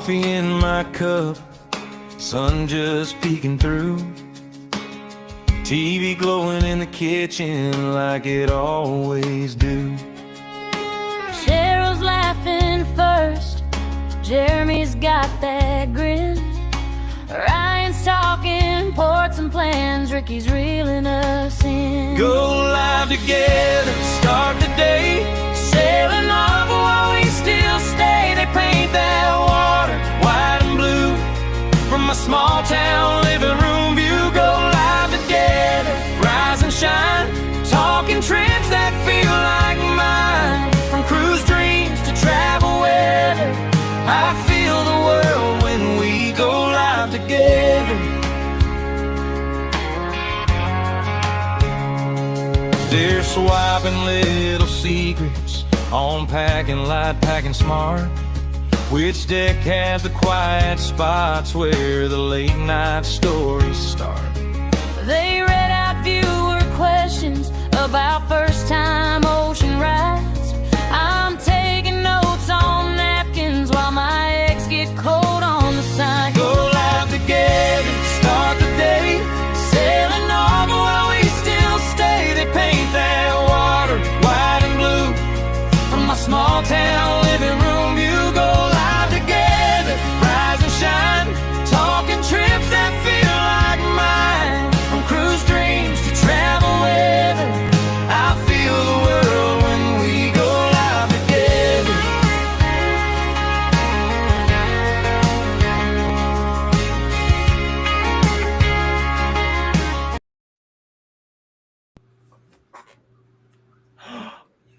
coffee in my cup, sun just peeking through, TV glowing in the kitchen like it always do. Cheryl's laughing first, Jeremy's got that grin, Ryan's talking ports and plans, Ricky's reeling us in. Go live together, start the day, sailing off while we still stay. They paint that water white and blue from my small town living room view. Go live together, rise and shine, talking trips that feel like mine. From cruise dreams to travel weather, I feel the world when we go live together. They're swapping little secrets, on packing light, packing smart. Which deck has the quiet spots where the late night stories start? They read out viewer questions about first time ocean rides. I'm taking notes on napkins while my eggs get cold on the side. Go live together, start the day, sailing off while we still stay. They paint that water white and blue from my small town living room view. Go live together, rise and shine, talking trips that feel like mine. From cruise dreams to travel weather, I feel the world when we go live together.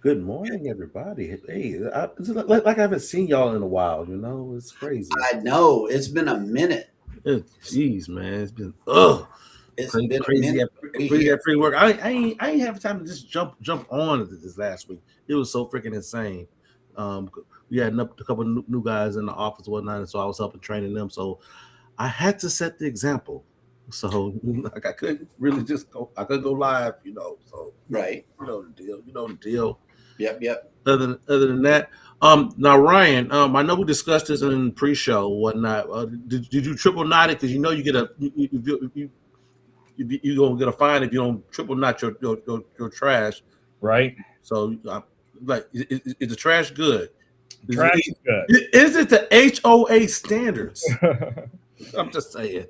Good morning, everybody. Hey, it's like I haven't seen y'all in a while. You know, it's crazy. I know it's been a minute. Jeez, man, it's been It's crazy, been crazy, a minute. crazy at free work. I ain't have time to just jump on this last week. It was so freaking insane. We had a couple of new guys in the office and whatnot, and so I was helping training them. So I had to set the example. So like I couldn't really just go. I couldn't go live, you know. So Right. you know the deal. You know the deal. Yep. Other than that, now Ryan, I know we discussed this in pre-show, whatnot. Did you triple knot it? Because you know you get you gonna get a fine if you don't triple knot your trash, right? So, like, is the trash good? Trash is good. Is it the HOA standards? I'm just saying.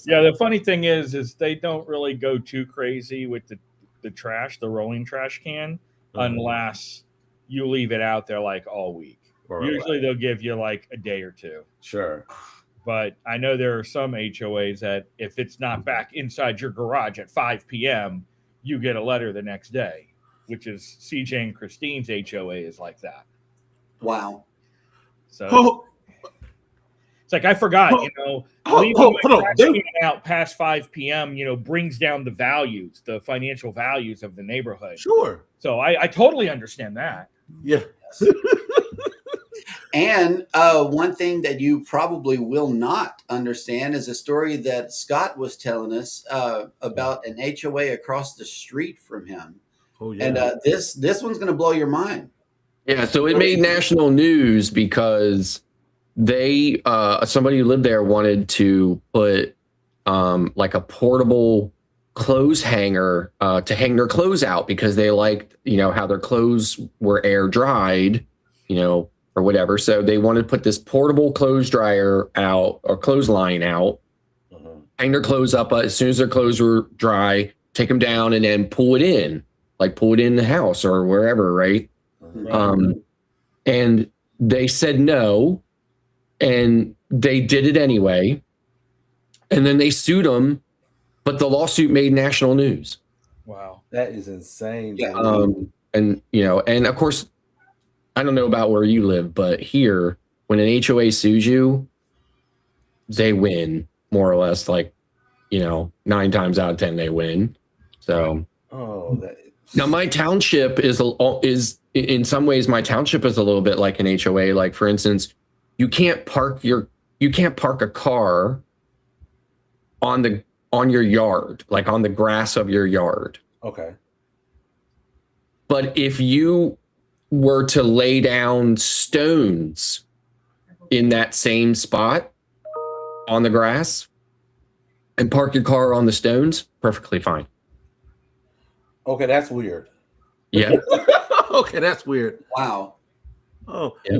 Yeah, the funny thing is they don't really go too crazy with the trash, the rolling trash can, unless you leave it out there like all week. Usually they'll give you like a day or two. Sure. But I know there are some HOAs that if it's not back inside your garage at 5 p.m., you get a letter the next day, which is CJ and Christine's HOA is like that. Wow. So it's like, I forgot, leaving my trash can out past 5 p.m., brings down the values, the financial values of the neighborhood. Sure. So I totally understand that. Yeah. And one thing that you probably will not understand is a story that Scott was telling us about an HOA across the street from him. Oh, yeah. And this one's going to blow your mind. Yeah, so it made national news because they somebody who lived there wanted to put like a portable clothes hanger to hang their clothes out because they liked, how their clothes were air dried, or whatever. So they wanted to put this portable clothes dryer out or clothesline out, hang their clothes up as soon as their clothes were dry, take them down and then pull it in the house or wherever, right? And they said no, and they did it anyway. And then they sued them, but the lawsuit made national news. Wow. That is insane. Yeah. And of course, I don't know about where you live, but here, when an HOA sues you, they win more or less. 9 times out of 10 they win. So, now my township is in some ways my township is a little bit like an HOA. Like, for instance, you can't park a car on your yard, like on the grass of your yard. Okay. But if you were to lay down stones in that same spot on the grass and park your car on the stones, perfectly fine. Okay, that's weird. Yeah. Okay, that's weird. Wow. Oh, Yeah.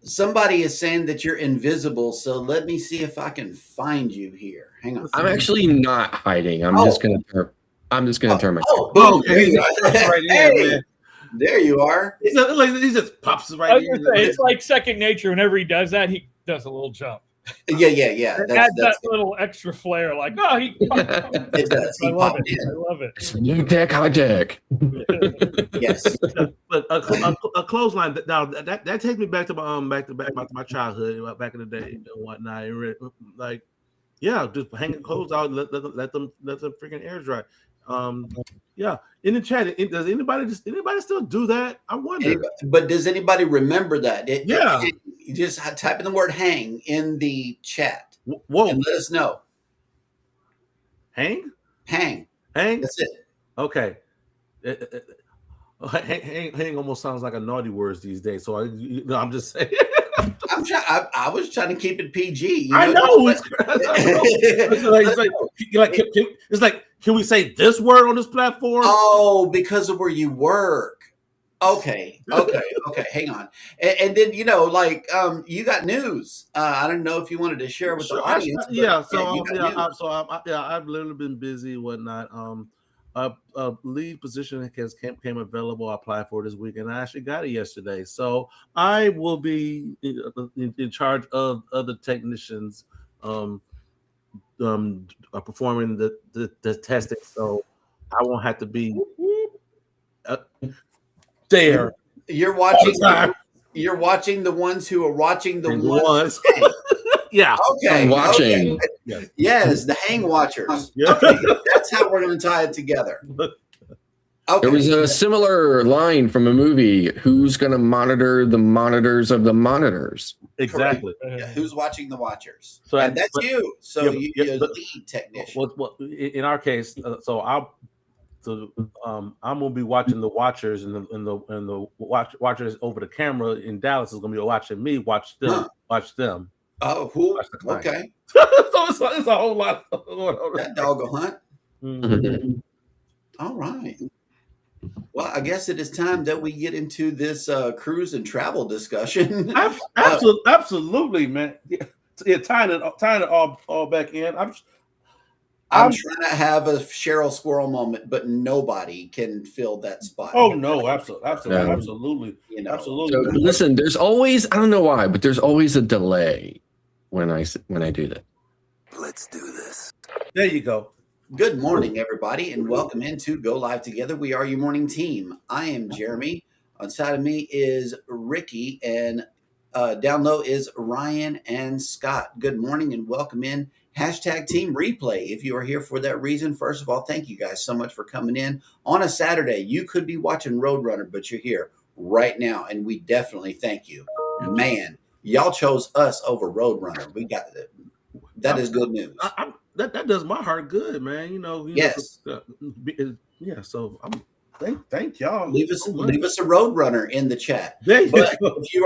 Somebody is saying that you're invisible, so let me see if I can find you here. Hang on. I'm actually not hiding. I'm just gonna turn my boom. okay, he's right here, Hey, man. there you are. He just pops I right was here. gonna say, it's like second nature. Whenever he does that, he does a little jump. Yeah. It adds that little extra flair, like, oh, he. It does. I He love popped it. in. I love it. It's low tech, high tech. Yes. But a clothesline. Now that takes me back to my childhood, back in the day and whatnot. Like, yeah, just hanging clothes out, let them freaking air dry. Yeah. In the chat, does anybody still do that? I wonder. But does anybody remember that? Yeah. You just type in the word "hang" in the chat Whoa. and let us know. Hang. Hang. Hang. That's it. Okay. Hang almost sounds like a naughty word these days. So I'm just saying. I was trying to keep it PG. I know. It's like, can we say this word on this platform? Oh, because of where you work. Okay. Hang on. And then, you got news. I don't know if you wanted to share with the audience. I've literally been busy and whatnot. A lead position came available. I applied for it this week, and I actually got it yesterday. So I will be in charge of other technicians performing the testing. So I won't have to be there. You're watching the ones who are watching the ones. Yeah. Okay. I'm watching. Okay. Yes, the hang watchers. Yeah. Okay, that's how we're going to tie it together. Okay. There was a similar line from a movie. Who's going to monitor the monitors of the monitors? Exactly. Yeah, who's watching the watchers? So and that's you. So you're the lead technician. Well, in our case, I'm gonna be watching the watchers, and the watchers over the camera in Dallas is gonna be watching me watch them. Oh, who? Okay. So it's a whole lot going on. That dog will hunt. Mm-hmm. All right. Well, I guess it is time that we get into this cruise and travel discussion. Absolutely, man. Yeah, tying it all back in. I'm trying to have a Cheryl Squirrel moment, but nobody can fill that spot. Oh no, absolutely. Absolutely. So listen, there's always, I don't know why, but there's always a delay when I do that. Let's do this. There you go. Good morning, everybody, and welcome into Go Live Together. We are your morning team. I am Jeremy. On side of me is Ricky, and down low is Ryan and Scott. Good morning and welcome in. Hashtag Team Replay. If you are here for that reason, first of all, thank you guys so much for coming in on a Saturday. You could be watching Roadrunner, but you're here right now, and we definitely thank you. Man, y'all chose us over Roadrunner. We got that. That is good news. That does my heart good, man. Yes. Yeah. So thank y'all. Leave us a Roadrunner in the chat. But if you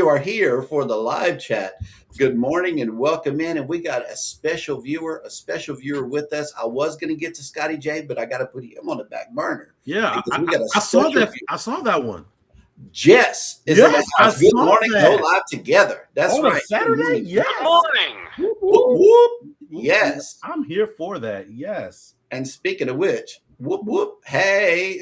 are here for the live chat, good morning and welcome in. And we got a special viewer with us. I was going to get to Scotty J, but I got to put him on the back burner. Yeah, I saw that one. Jess is in the house. Good morning. Go live together. That's right. Saturday. Yes. Good morning. Whoop, whoop. Yes. I'm here for that. Yes. And speaking of which, whoop whoop. Hey,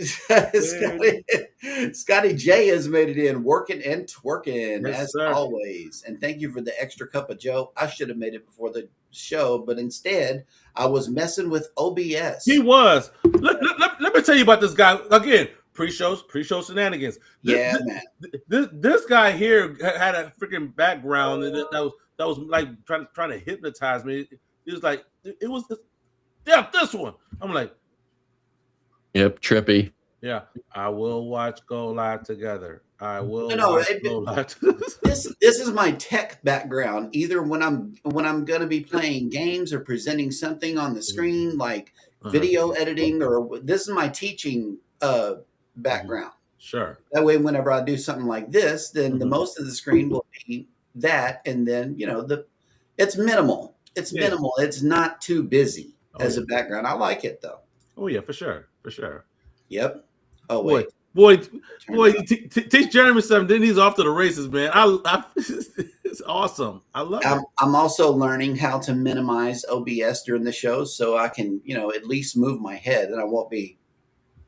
Scotty J has made it in, working and twerking as always. And thank you for the extra cup of Joe. I should have made it before the show, but instead I was messing with OBS. He was. Let me tell you about this guy again. Pre-show shenanigans. Man. This guy here had a freaking background that was like trying to hypnotize me. It was like this one. I'm like, yep, trippy. Yeah, I will watch Go Live Together. I will. Go Live. This is my tech background. Either when I'm gonna be playing games or presenting something on the screen, like video editing, or this is my teaching background. Sure. That way, whenever I do something like this, then the most of the screen will be that, and then it's minimal. It's minimal. It's not too busy as a background. I like it though. Oh yeah, for sure. Yep. Oh Boy, wait. boy, teach Jeremy something. Then he's off to the races, man. It's awesome. I love it. I'm also learning how to minimize OBS during the show, so I can, at least move my head, and I won't be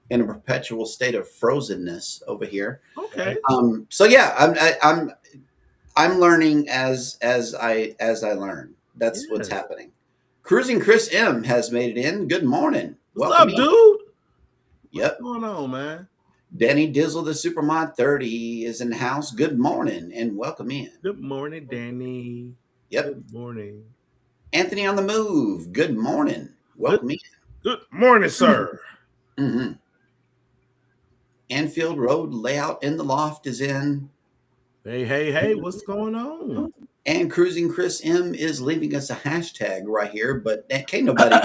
in a perpetual state of frozenness over here. Okay. So yeah, I'm learning as I learn. That's what's happening. Cruising Chris M has made it in. Good morning. What's up, dude? Yep. What's going on, man? Danny Dizzle, the Supermod 30, is in the house. Good morning and welcome in. Good morning, Danny. Yep. Good morning. Anthony on the move. Good morning. Welcome in. Good morning, sir. Mm-hmm. Anfield Road layout in the loft is in. Hey, what's going on? And Cruising Chris M is leaving us a hashtag right here, but can't nobody.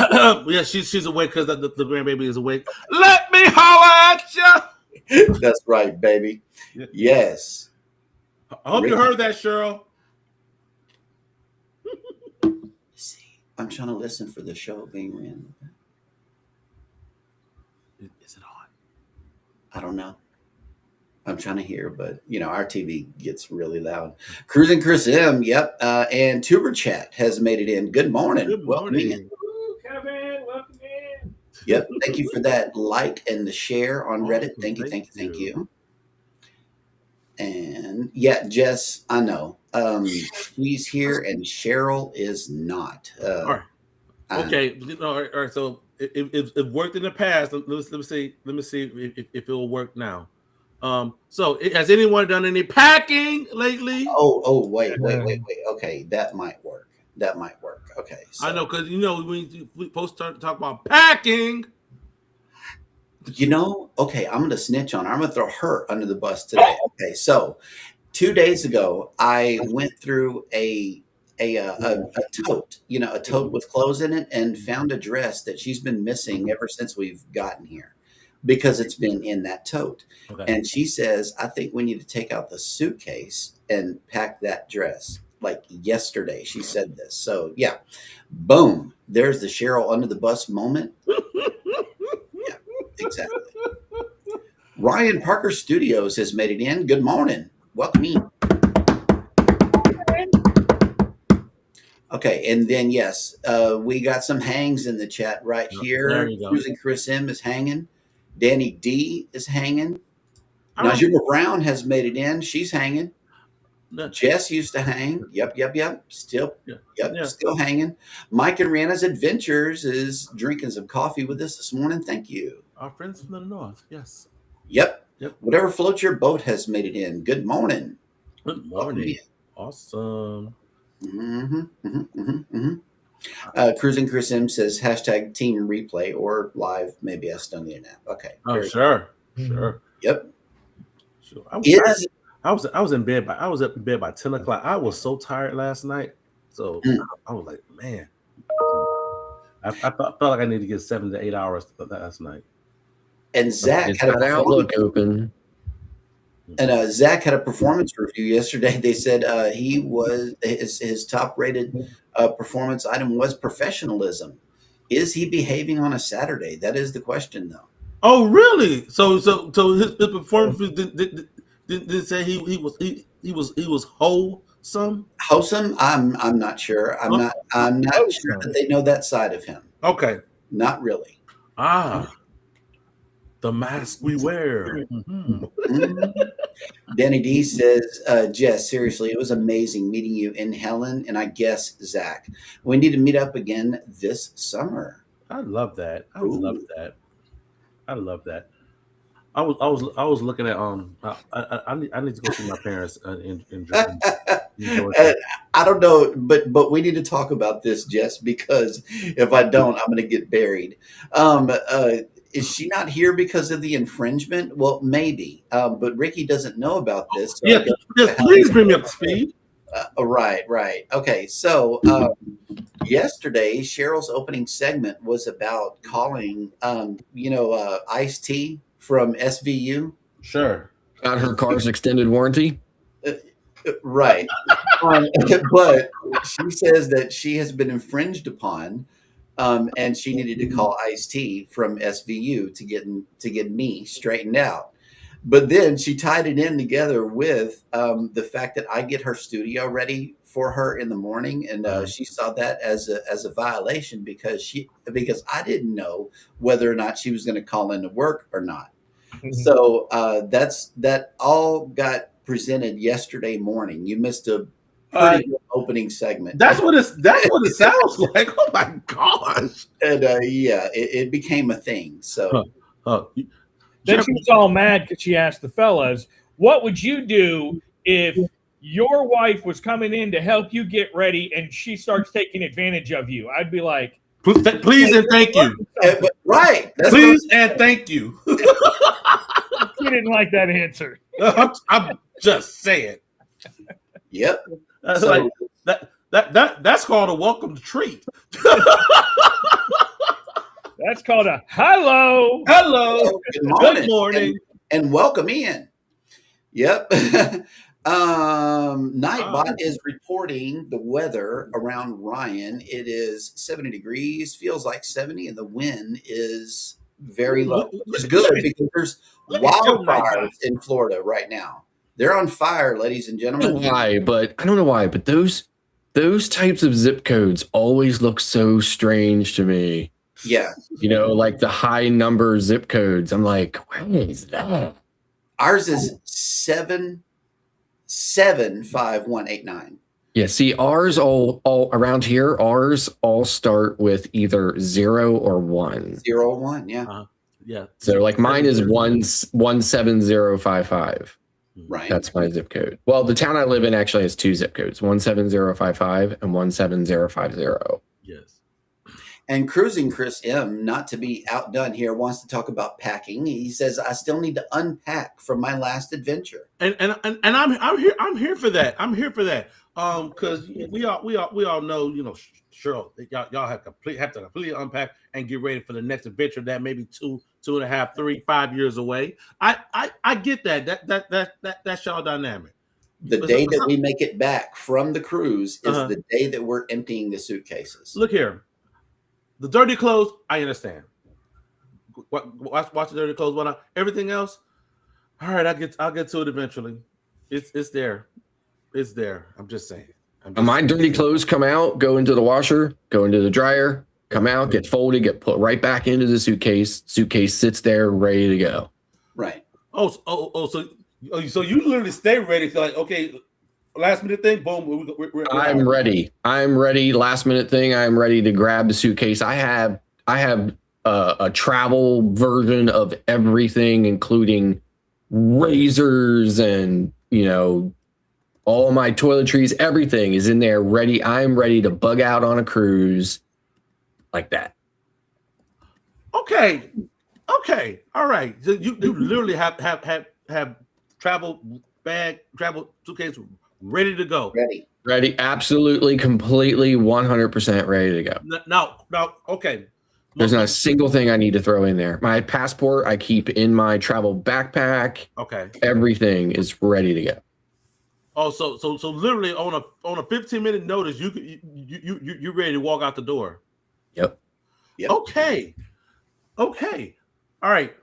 Yeah, she's awake because the grandbaby is awake. Let me holler at you. That's right, baby. Yes. I hope you heard that, Cheryl. See, I'm trying to listen for the show being ran. Is it on? I don't know. I'm trying to hear, but our TV gets really loud. Cruising Chris M, yep. And Tuber Chat has made it in. Good morning. Good Welcome morning. in. Ooh, Kevin, welcome in. Yep. Thank you for that like and the share on Reddit. Thank you. And yeah, Jess, I know. She's here and Cheryl is not. All right. Okay. All right. So it worked in the past. Let me see if it will work now. So has anyone done any packing lately? Oh, wait. Okay, that might work. Okay. So, I know, because we supposed to talk about packing. Okay, I'm gonna snitch on her. I'm gonna throw her under the bus today. Okay, so 2 days ago, I went through a tote, a tote with clothes in it, and found a dress that she's been missing ever since we've gotten here, because it's been in that tote. Okay. And she says, I think we need to take out the suitcase and pack that dress. Like yesterday, she said this. So yeah, boom. There's the Cheryl under the bus moment. Yeah, exactly. Ryan Parker Studios has made it in. Good morning. Welcome in. Okay, and then yes, we got some hangs in the chat right here. Cruising Chris M is hanging. Danny D is hanging. Najima Brown has made it in. She's hanging. Jess used to hang. Yep. Still hanging. Mike and Rihanna's Adventures is drinking some coffee with us this morning. Thank you. Our friends from the north. Yes. Yep. Whatever floats your boat has made it in. Good morning. Good morning. Awesome. Cruising Chris M says hashtag team replay or live, maybe us on the internet. Okay. Oh, sure. Yep. Sure. I was in bed I was up in bed by 10 o'clock. I was so tired last night. So I was like, man. I felt like I needed to get 7 to 8 hours last night. And Zach had an Outlook open. And Zach had a performance review yesterday. They said his top rated performance item was professionalism. Is he behaving on a Saturday? That is the question, though. Oh, really? So his performance didn't say he was wholesome. Wholesome? I'm not sure. I'm not sure that they know that side of him. Okay. Not really. The mask we wear. Danny D says, Jess, seriously, it was amazing meeting you in Helen, and I guess Zach. We need to meet up again this summer. I love that. I love that. I was looking at I need to go see my parents in Georgia. I don't know, but we need to talk about this, Jess, because if I don't, I'm going to get buried. Is she not here because of the infringement? Well, maybe, but Ricky doesn't know about this. So yes, please bring me up to speed. Right. Okay, so yesterday, Cheryl's opening segment was about calling, Ice-T from SVU. Sure. Got her car's extended warranty. Right. But she says that she has been infringed upon, and she needed to call Ice-T from SVU to get me straightened out. But then she tied it in together with the fact that I get her studio ready for her in the morning, and she saw that as a violation because I didn't know whether or not she was going to call into work or not. So that all got presented yesterday morning. You missed a pretty good opening segment. That's what it sounds like. Oh my gosh! And it became a thing. So then she was all mad because she asked the fellas, "What would you do if your wife was coming in to help you get ready and she starts taking advantage of you?" I'd be like, "Please and thank you." Right? Please and thank you. She didn't like that answer. I'm just saying. Yep. So, like that's called a welcome treat. That's called a hello. Good morning. And welcome in. Yep. Nightbot is reporting the weather around Ryan. It is 70 degrees, feels like 70, and the wind is very low. It's good because there's wildfires in Florida right now. They're on fire, ladies and gentlemen. I don't know why, but those types of zip codes always look so strange to me. Yeah. You know, like the high number zip codes. I'm like, what is that? Ours is 75189. Yeah, see, ours all around here, ours all start with either 0 or 1. 0 or 1, yeah. Yeah. So like mine is 17055. Right. That's my zip code. Well, the town I live in actually has 2 zip codes, 17055 and 17050. Yes. And Cruising Chris M, not to be outdone here, wants to talk about packing. He says, "I still need to unpack from my last adventure." And I'm here for that. I'm here for that. Because we all know, you know, Cheryl, y'all have to completely unpack and get ready for the next adventure that may be 2.5, 3, 5 years away. I get that. That's y'all dynamic. The day that we make it back from the cruise is the day that we're emptying the suitcases. Look here. The dirty clothes, I understand. Watch the dirty clothes. What? Everything else, all right. I'll get to it eventually. It's there. It's there. I'm just saying. My dirty clothes come out, go into the washer, go into the dryer, come out, get folded, get put right back into the suitcase. Suitcase sits there, ready to go. Right. So you literally stay ready. So like, okay, last minute thing, boom. I'm ready. I'm ready. Last minute thing. I'm ready to grab the suitcase. I have a travel version of everything, including razors and, you know, all my toiletries. Everything is in there ready. I'm ready to bug out on a cruise like that. Okay. All right. So you literally have travel suitcase ready to go. Ready. Absolutely, completely, 100% ready to go. Now, okay. There's not a single thing I need to throw in there. My passport I keep in my travel backpack. Okay. Everything is ready to go. Oh, so literally on a 15-minute notice, you're ready to walk out the door. Yep. Okay. All right.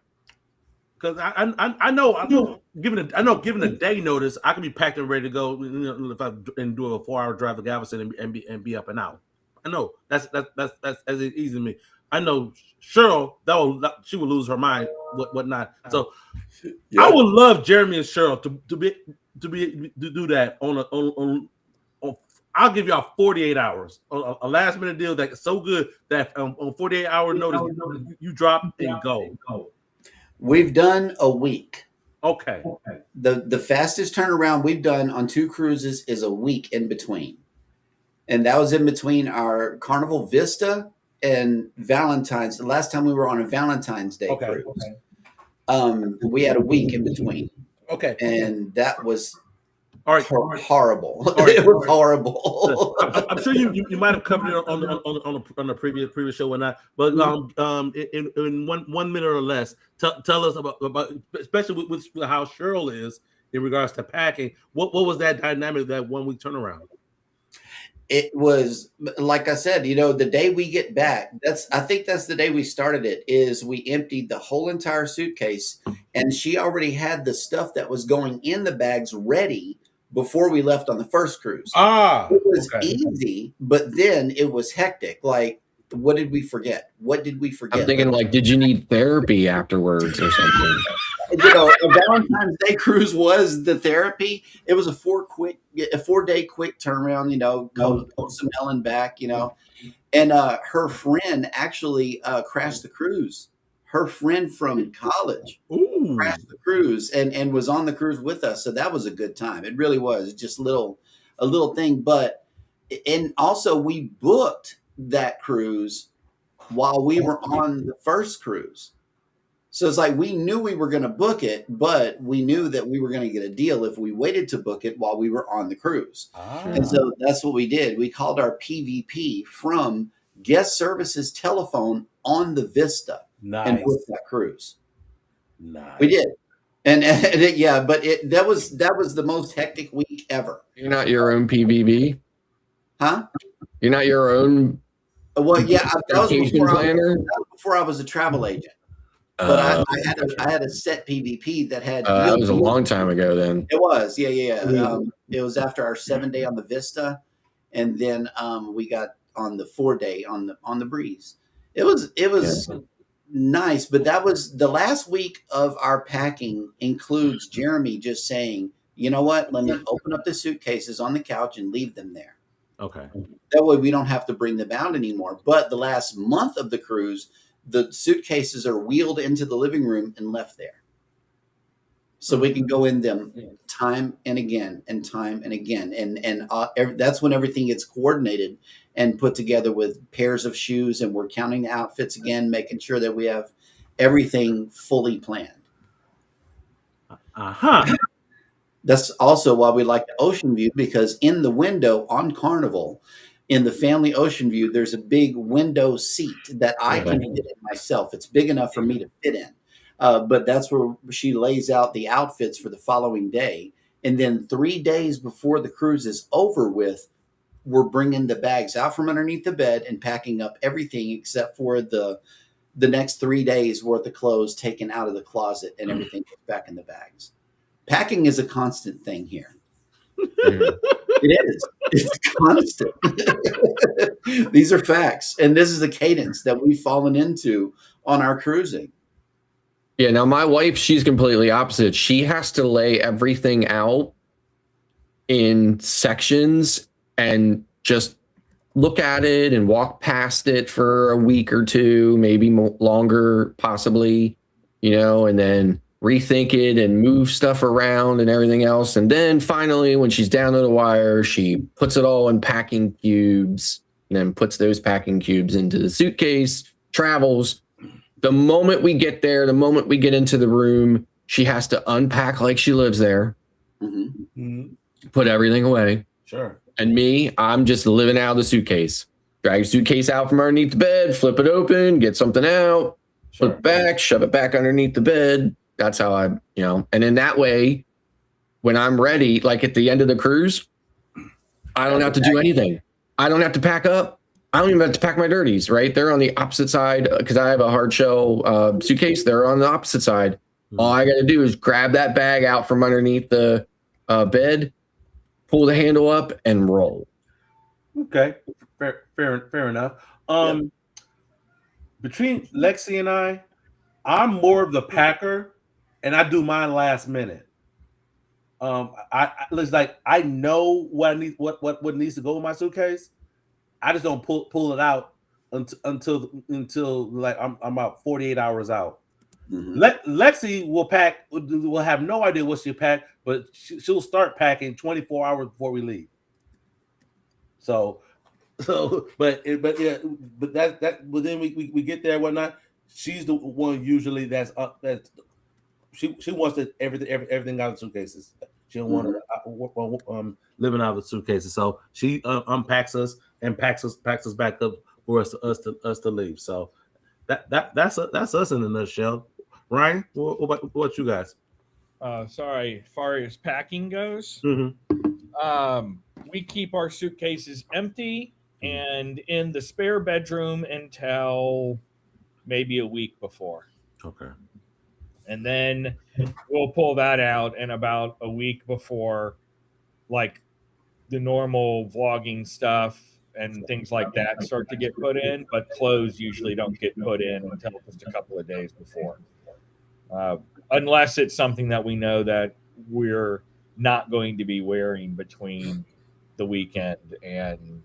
Because I know given a day notice, I can be packed and ready to go. You know, if I do a 4-hour drive to Galveston and be up and out. I know that's as easy to me. I know Cheryl she would lose her mind, whatnot. So yeah. I would love Jeremy and Cheryl to do that on I'll give y'all 48 hours on a last minute deal that's so good that on 48 hour notice you drop and go. We've done a week. Okay. The fastest turnaround we've done on 2 cruises is a week in between. And that was in between our Carnival Vista and Valentine's. The last time we were on a Valentine's Day cruise. Okay. We had a week in between. Okay. And that was All right. Horrible. All right. It was horrible. I'm sure you might have covered it on the previous show or not, but in 1 minute or less, tell us about especially with how Cheryl is in regards to packing. What was that dynamic, that 1 week turnaround? It was, like I said, the day we get back, I think that's the day we started it, is we emptied the whole entire suitcase, and she already had the stuff that was going in the bags ready before we left on the first cruise. It was easy, but then it was hectic. Like, what did we forget? What did we forget? I'm thinking, like, did you need therapy afterwards or something? A Valentine's Day cruise was the therapy. It was a 4-day quick turnaround, Cozumel and back, and her friend actually crashed the cruise. Her friend from college crashed the cruise and was on the cruise with us. So that was a good time. It really was just a little thing. And also we booked that cruise while we were on the first cruise. So it's like we knew we were going to book it, but we knew that we were going to get a deal if we waited to book it while we were on the cruise. And so that's what we did. We called our PVP from guest services telephone on the Vista and booked that cruise. Nice. We did. And yeah, but that was the most hectic week ever. You're not your own PVP? Huh? You're not your own? Well, yeah, that was planner? before I was a travel agent. But I had a set PVP that had. That was a long time ago. Then it was, yeah. It was after our 7-day on the Vista, and then we got on the 4-day on the Breeze. It was nice, but that was the last week of our packing. Includes Jeremy just saying, "You know what? Let me open up the suitcases on the couch and leave them there." Okay. That way we don't have to bring them out anymore. But the last month of the cruise, the suitcases are wheeled into the living room and left there. So we can go in them time and again and time and again. And that's when everything gets coordinated and put together with pairs of shoes. And we're counting the outfits again, making sure that we have everything fully planned. That's also why we like the ocean view, because in the window on Carnival, in the family ocean view, there's a big window seat that I can fit in myself. It's big enough for me to fit in. But that's where she lays out the outfits for the following day. And then 3 days before the cruise is over with, we're bringing the bags out from underneath the bed and packing up everything except for the next 3 days worth of clothes taken out of the closet, and everything goes back in the bags. Packing is a constant thing here. It is. It's constant. These are facts. And this is the cadence that we've fallen into on our cruising. Yeah, now my wife, she's completely opposite. She has to lay everything out in sections and just look at it and walk past it for a week or two, maybe longer, possibly, and then rethink it and move stuff around and everything else. And then finally, when she's down to the wire, she puts it all in packing cubes and then puts those packing cubes into the suitcase, travels. The moment we get there, the moment we get into the room, she has to unpack like she lives there, put everything away. Sure. And me, I'm just living out of the suitcase. Drag a suitcase out from underneath the bed, flip it open, get something out, flip it back, shove it back underneath the bed. That's how and in that way, when I'm ready, like at the end of the cruise, I don't have to do anything. I don't have to pack up. I don't even have to pack my dirties, right? They're on the opposite side because I have a hard shell suitcase. They're on the opposite side. All I got to do is grab that bag out from underneath the bed, pull the handle up, and roll. Okay, fair enough. Between Lexi and I'm more of the packer, and I do mine last minute. I know what I need, what needs to go in my suitcase. I just don't pull it out until like I'm about 48 hours out. Lexi will have no idea what she packed, but she'll start packing 24 hours before we leave. But then we get there and whatnot. She's the one usually that's she wants everything out of suitcases. She don't want living out of the suitcases. So she unpacks us and packs us back up for us to leave. So that's us in a nutshell. Ryan, what you guys? Sorry, as far as packing goes, we keep our suitcases empty and in the spare bedroom until maybe a week before. Okay. And then we'll pull that out, and about a week before, like the normal vlogging stuff and things like that start to get put in, but clothes usually don't get put in until just a couple of days before. Unless it's something that we know that we're not going to be wearing between the weekend and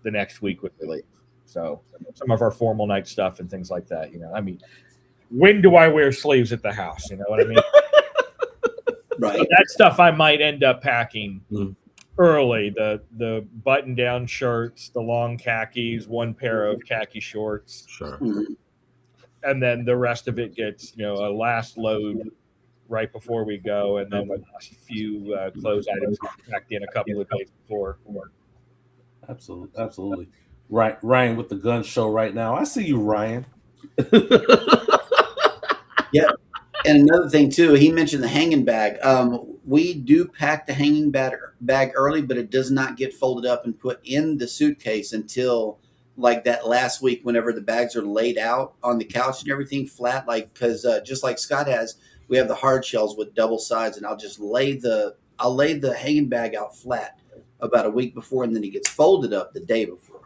the next week when we leave. So some of our formal night stuff and things like that, I mean, when do I wear sleeves at the house? You know what I mean? Right. So that stuff I might end up packing early. The button-down shirts, the long khakis, one pair of khaki shorts. Sure. And then the rest of it gets, a last load right before we go, and then a few clothes items packed in a couple of days before. Absolutely. Right, Ryan with the gun show right now. I see you, Ryan. Yeah. And another thing too, he mentioned the hanging bag. We do pack the hanging bag early, but it does not get folded up and put in the suitcase until like that last week, whenever the bags are laid out on the couch and everything flat, because just like Scott has, we have the hard shells with double sides, and I'll just lay the hanging bag out flat about a week before, and then it gets folded up the day before.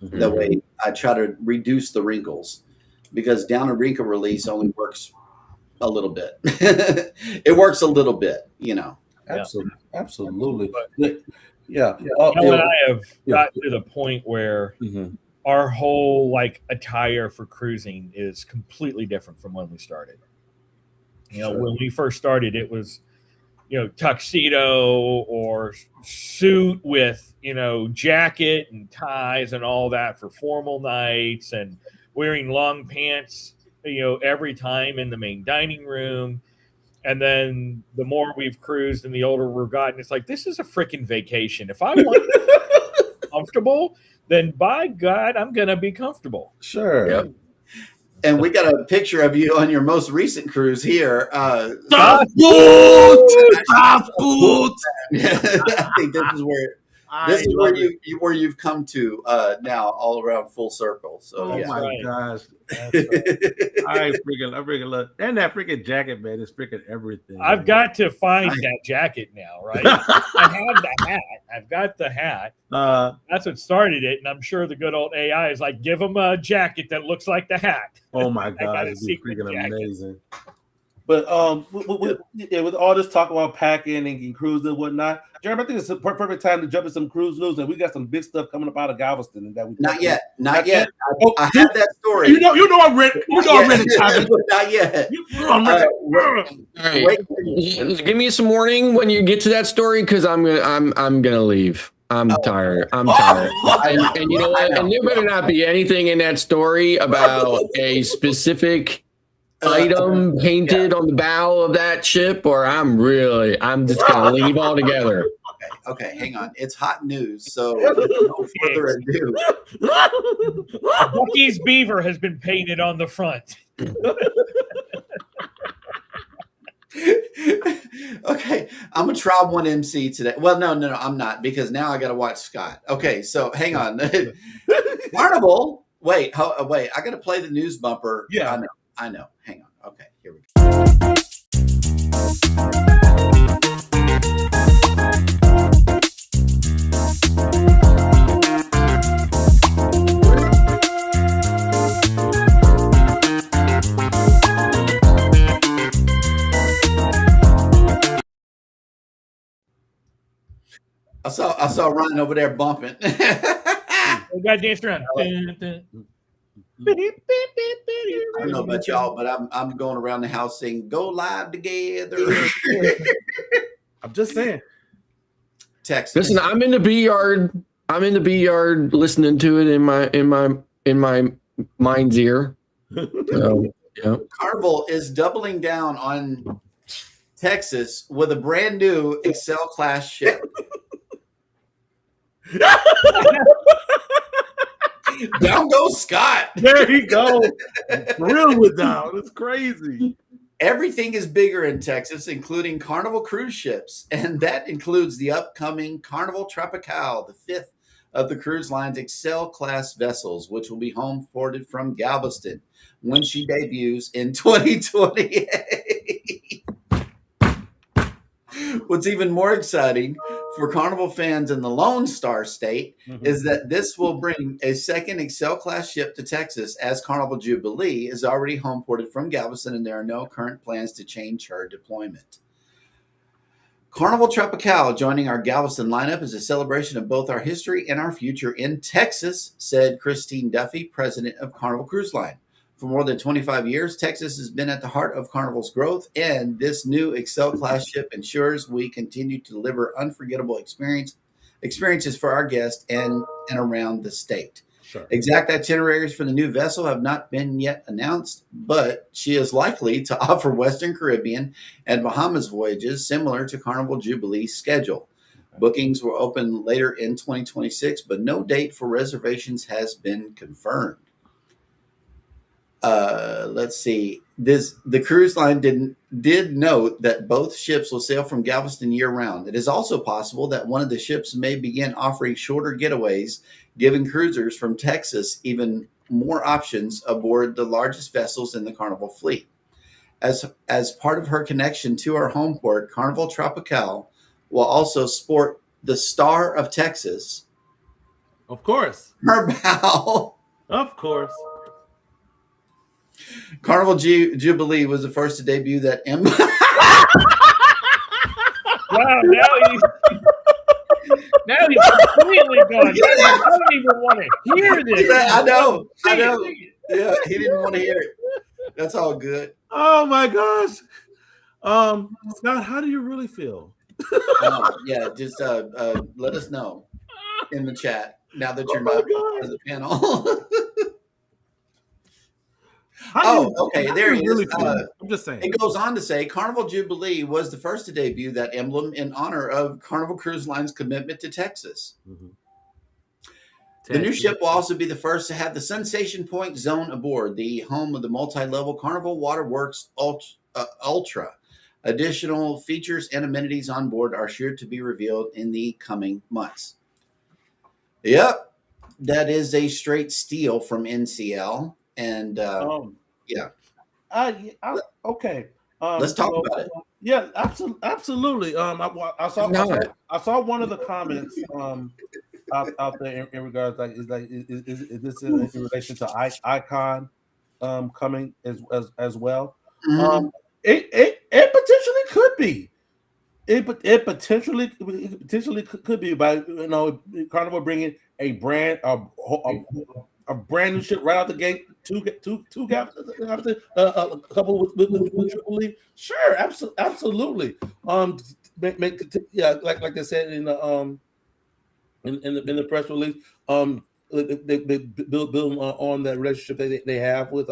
That way I try to reduce the wrinkles, because down and wrinkle release only works a little bit. It works a little bit, Absolutely. Yeah. I have gotten to the point where our whole attire for cruising is completely different from when we started. When we first started, it was, tuxedo or suit with, jacket and ties and all that for formal nights, and wearing long pants, every time in the main dining room. And then the more we've cruised and the older we've gotten, it's like, this is a freaking vacation. If I want to be comfortable, then by God, I'm going to be comfortable. Sure. Yep. And we got a picture of you on your most recent cruise here. Top boot! Top boot! I think this is where you've come to now, all around full circle. So gosh. I freaking love, and that freaking jacket, man, is freaking everything. I've got to find that jacket now, right? I have the hat. I've got the hat. That's what started it, and I'm sure the good old AI is like, give him a jacket that looks like the hat. Oh my god, it's freaking amazing. But with all this talk about packing and cruising and whatnot, Jeremy, I think it's a perfect time to jump in some cruise news, and we got some big stuff coming up out of Galveston. And that we not yet. I have that story. I read it. Not yet. Give me some warning when you get to that story, because I'm gonna leave. I'm tired. And you know what? And there better not be anything in that story about a specific item painted on the bow of that ship, or I'm just gonna leave altogether. Okay, hang on. It's hot news, so no further ado. Bucky's beaver has been painted on the front. Okay, I'm a Tribe 1 MC today. Well, no, I'm not, because now I got to watch Scott. Okay, so hang on. Carnival. Wait, I got to play the news bumper. Yeah, I know. Hang on. Okay, here we go. I saw Ryan over there bumping. We got dance around. I don't know about y'all, but I'm going around the house saying, "Go live together." I'm just saying. Texas. Listen, I'm in the B yard. Listening to it in my mind's ear. So, yeah. Carnival is doubling down on Texas with a brand new Excel class ship. Down goes Scott. There you go. Real with down. It's crazy. Everything is bigger in Texas, including Carnival cruise ships, and that includes the upcoming Carnival Tropical, the fifth of the cruise line's Excel class vessels, which will be home ported from Galveston when she debuts in 2028. What's even more exciting for Carnival fans in the Lone Star State is that this will bring a second Excel class ship to Texas, as Carnival Jubilee is already home ported from Galveston, and there are no current plans to change her deployment. Carnival Tropical joining our Galveston lineup is a celebration of both our history and our future in Texas, said Christine Duffy, president of Carnival Cruise Line. For more than 25 years, Texas has been at the heart of Carnival's growth, and this new Excel class ship ensures we continue to deliver unforgettable experiences for our guests and around the state. Sure. Exact itineraries for the new vessel have not been yet announced, but she is likely to offer Western Caribbean and Bahamas voyages similar to Carnival Jubilee's schedule. Bookings will open later in 2026, but no date for reservations has been confirmed. Let's see. The cruise line did note that both ships will sail from Galveston year-round. It is also possible that one of the ships may begin offering shorter getaways, giving cruisers from Texas even more options aboard the largest vessels in the Carnival fleet. As part of her connection to our home port, Carnival Tropical will also sport the Star of Texas. Of course. Her bow. Of course. Carnival Jubilee was the first to debut that Wow, now he's completely gone. I don't even want to hear this. Yeah, I know. Yeah, he didn't want to hear it. That's all good. Oh my gosh. Scott, how do you really feel? Yeah, just let us know in the chat now that you're Oh my not God. on the panel. Okay. There he is. I'm just saying. It goes on to say Carnival Jubilee was the first to debut that emblem in honor of Carnival Cruise Line's commitment to Texas. Mm-hmm. The new ship will also be the first to have the Sensation Point Zone aboard, the home of the multi-level Carnival Waterworks Ultra. Additional features and amenities on board are sure to be revealed in the coming months. Yep, that is a straight steal from NCL. And yeah. Okay. Let's talk about it. Yeah, absolutely. I saw one of the comments out there in regards is this in relation to Icon coming as well? Mm-hmm. It potentially could be. It potentially could be by Carnival bringing a brand new ship right out the gate. Two a couple with Jubilee. Sure, absolutely. Like they said in the press release. They build on that relationship they have with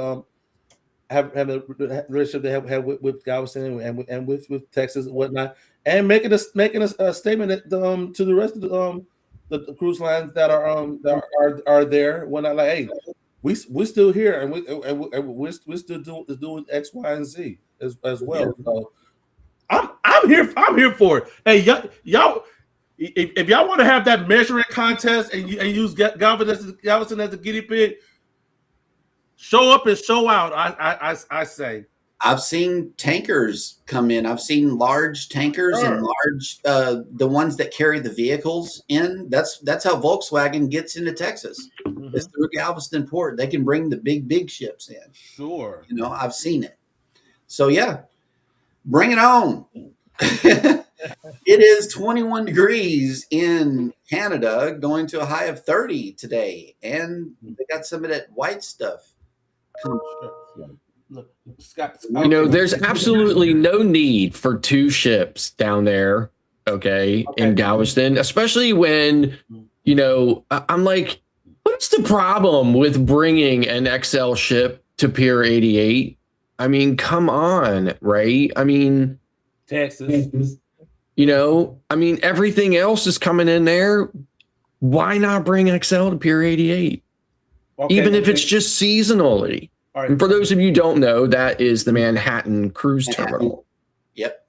have a relationship they have with Galveston and with Texas and whatnot, and making a statement that to the rest of the cruise lines that are there when I like, hey, we're still here and we're still doing X, Y, and Z as well. So I'm here for it. Hey, y'all, if y'all want to have that measuring contest and use Galveston as a guinea pig, show up and show out. I say. I've seen tankers come in. I've seen large tankers and large the ones that carry the vehicles in. That's how Volkswagen gets into Texas. Mm-hmm. It's through Galveston Port. They can bring the big ships in. Sure. I've seen it. So yeah, bring it on. It is 21 degrees in Canada, going to a high of 30 today, and they got some of that white stuff. Look, Scott, there's absolutely no need for two ships down there, okay, in Galveston, especially when, I'm like, what's the problem with bringing an XL ship to Pier 88? I mean, come on, right? I mean, Texas. You know, I mean, everything else is coming in there. Why not bring XL to Pier 88? Okay, Even if it's just seasonally. All right. And for those of you who don't know, that is the Manhattan Cruise Terminal. Yep.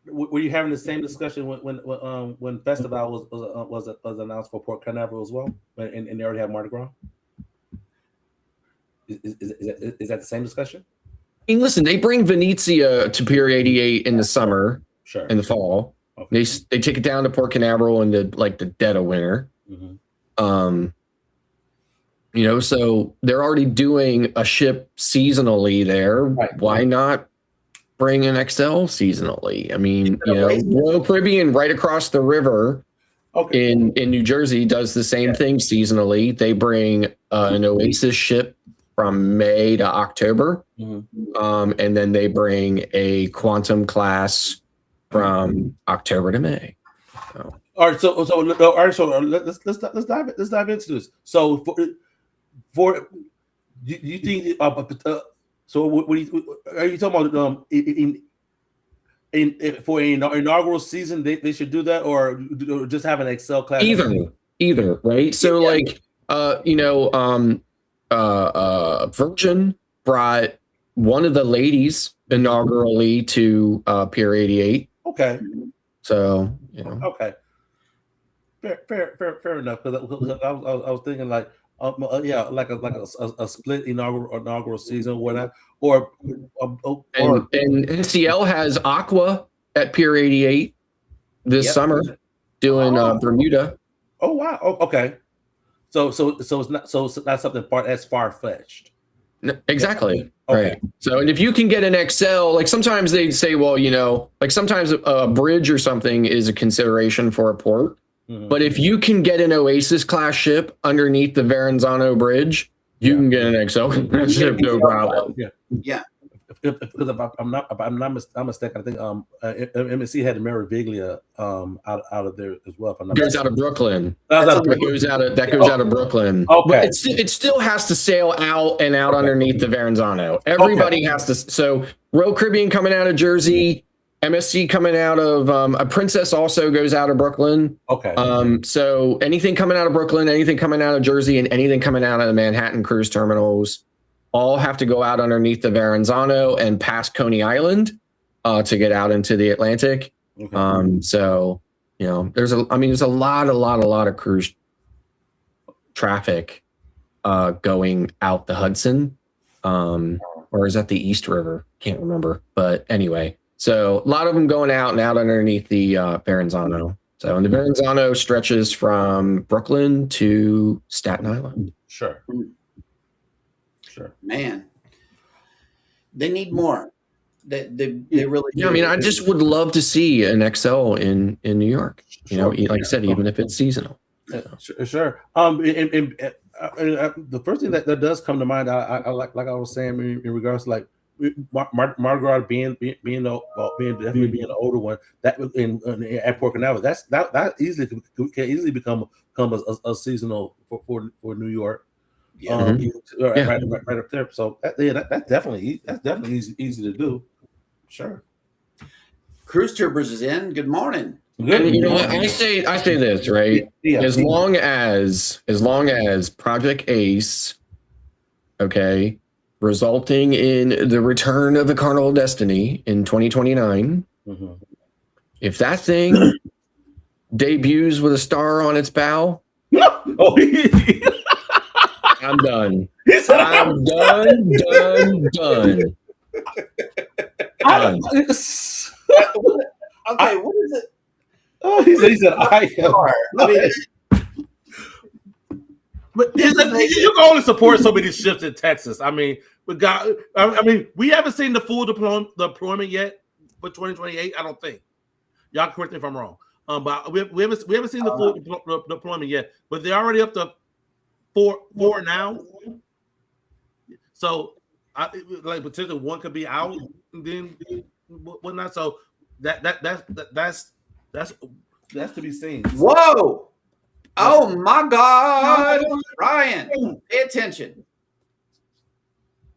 Were you having the same discussion when Festival was announced for Port Canaveral as well, and they already have Mardi Gras? Is that the same discussion? I mean, listen, they bring Venezia to Pier 88 in the summer, Sure. in the fall. Okay. They take it down to Port Canaveral in the dead of winter. Mm-hmm. You know, so they're already doing a ship seasonally there. Right. Why not bring an XL seasonally? I mean, you know, Royal Caribbean right across the river in New Jersey does the same thing seasonally. They bring an Oasis ship from May to October. Mm-hmm. And then they bring a Quantum class from October to May. So. All right, so let's dive into this. So for you think so what are you talking about? For an inaugural season, they should do that, or just have an XL class? Either, right? So like you know, Virgin brought one of the ladies inaugurally to Pier 88. Okay. So you know. Okay. Fair enough. Because I was thinking like like a split inaugural season or whatever, and NCL has Aqua at Pier 88 this summer doing Bermuda. Oh wow. Oh, okay. So it's not something as far-fetched. Exactly. Okay. Right. So, and if you can get an XL, like sometimes they say, well, you know, like sometimes a bridge or something is a consideration for a port. Mm-hmm. But if you can get an Oasis class ship underneath the Verrazano Bridge, you can get an XL ship, no problem. Yeah. Because I'm not mistaken, I think MSC had Meraviglia out of there as well. If I'm not goes out of Brooklyn. That goes out of Brooklyn. Okay. But it still has to sail out and out underneath the Verrazano. Everybody has to. So Royal Caribbean coming out of Jersey, MSC coming out of a Princess also goes out of Brooklyn. Okay. So anything coming out of Brooklyn, anything coming out of Jersey, and anything coming out of the Manhattan cruise terminals all have to go out underneath the Verrazano and past Coney Island to get out into the Atlantic. Okay. So you know, there's a lot of cruise traffic going out the Hudson, or is that the East River? Can't remember, but anyway. So a lot of them going out and out underneath the Verrazano. So, and the Verrazano stretches from Brooklyn to Staten Island. Sure. Man, they need more. They really. Yeah, I mean, I just would love to see an XL in New York. You know, like I said, even if it's seasonal. Sure. The first thing that does come to mind, I like I was saying in regards to like Margaret being definitely being an older one that at Port Canaveral, that easily can easily become a seasonal for New York. Right up there. So that's definitely easy to do. Sure. Cruise Troopers is in. Good morning. Good. You know what? I say this, right? Yeah. As long as Project Ace, okay, resulting in the return of the Carnival of Destiny in 2029, if that thing debuts with a star on its bow, I'm done. I'm done. Okay, what is it? Oh, he said I mean, but you can only support so many ships in Texas. I mean, we haven't seen the full deployment yet for 2028. I don't think. Y'all correct me if I'm wrong. But we haven't seen the full deployment yet. But they're already up to four now. So, like potentially one could be out, and then whatnot. So that's to be seen. Whoa! Oh my God, Ryan, pay attention.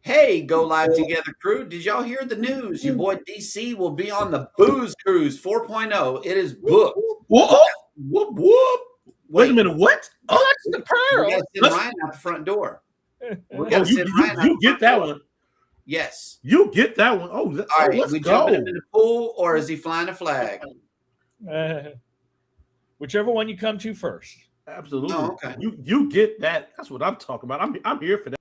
Hey, Go Live Together crew. Did y'all hear the news? Your boy DC will be on the Booze Cruise 4.0. It is booked. Whoop, Whoop, whoop. wait a minute, what? Oh, the We got to send Let's- Ryan out the front door. We oh, got to send Ryan out you the get front that door. one. Yes. You get that one. Oh, All right. let's We go. jumping into the pool, or is he flying a flag? Whichever one you come to first. Absolutely. Oh, okay. You get that. That's what I'm talking about. I'm here for that.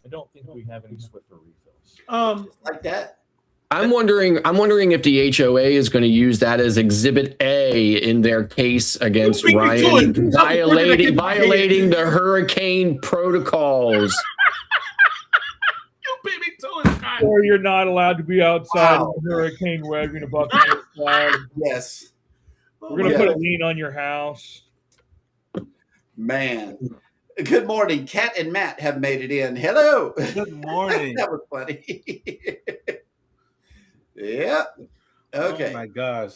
I don't think we have any Swiffer refills. Like that. I'm wondering if the HOA is going to use that as Exhibit A in their case against You beat me to Ryan it. violating the hurricane protocols. You beat me to it, Scott. Or you're not allowed to be outside Wow. of the hurricane waving a bucket flag. Yes. We're gonna Yeah. put a lien on your house. Man. Good morning. Kat and Matt have made it in. Hello. Good morning. That was funny. Yeah. Okay. Oh my gosh.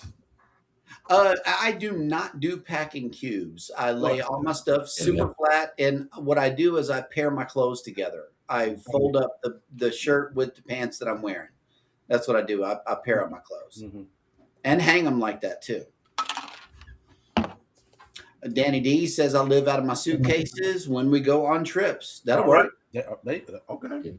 I do not do packing cubes. I lay all my stuff super flat, and what I do is I pair my clothes together. I fold up the shirt with the pants that I'm wearing. That's what I do. I pair up my clothes and hang them like that too. Danny D says I live out of my suitcases when we go on trips. That'll All work. right. Yeah, okay.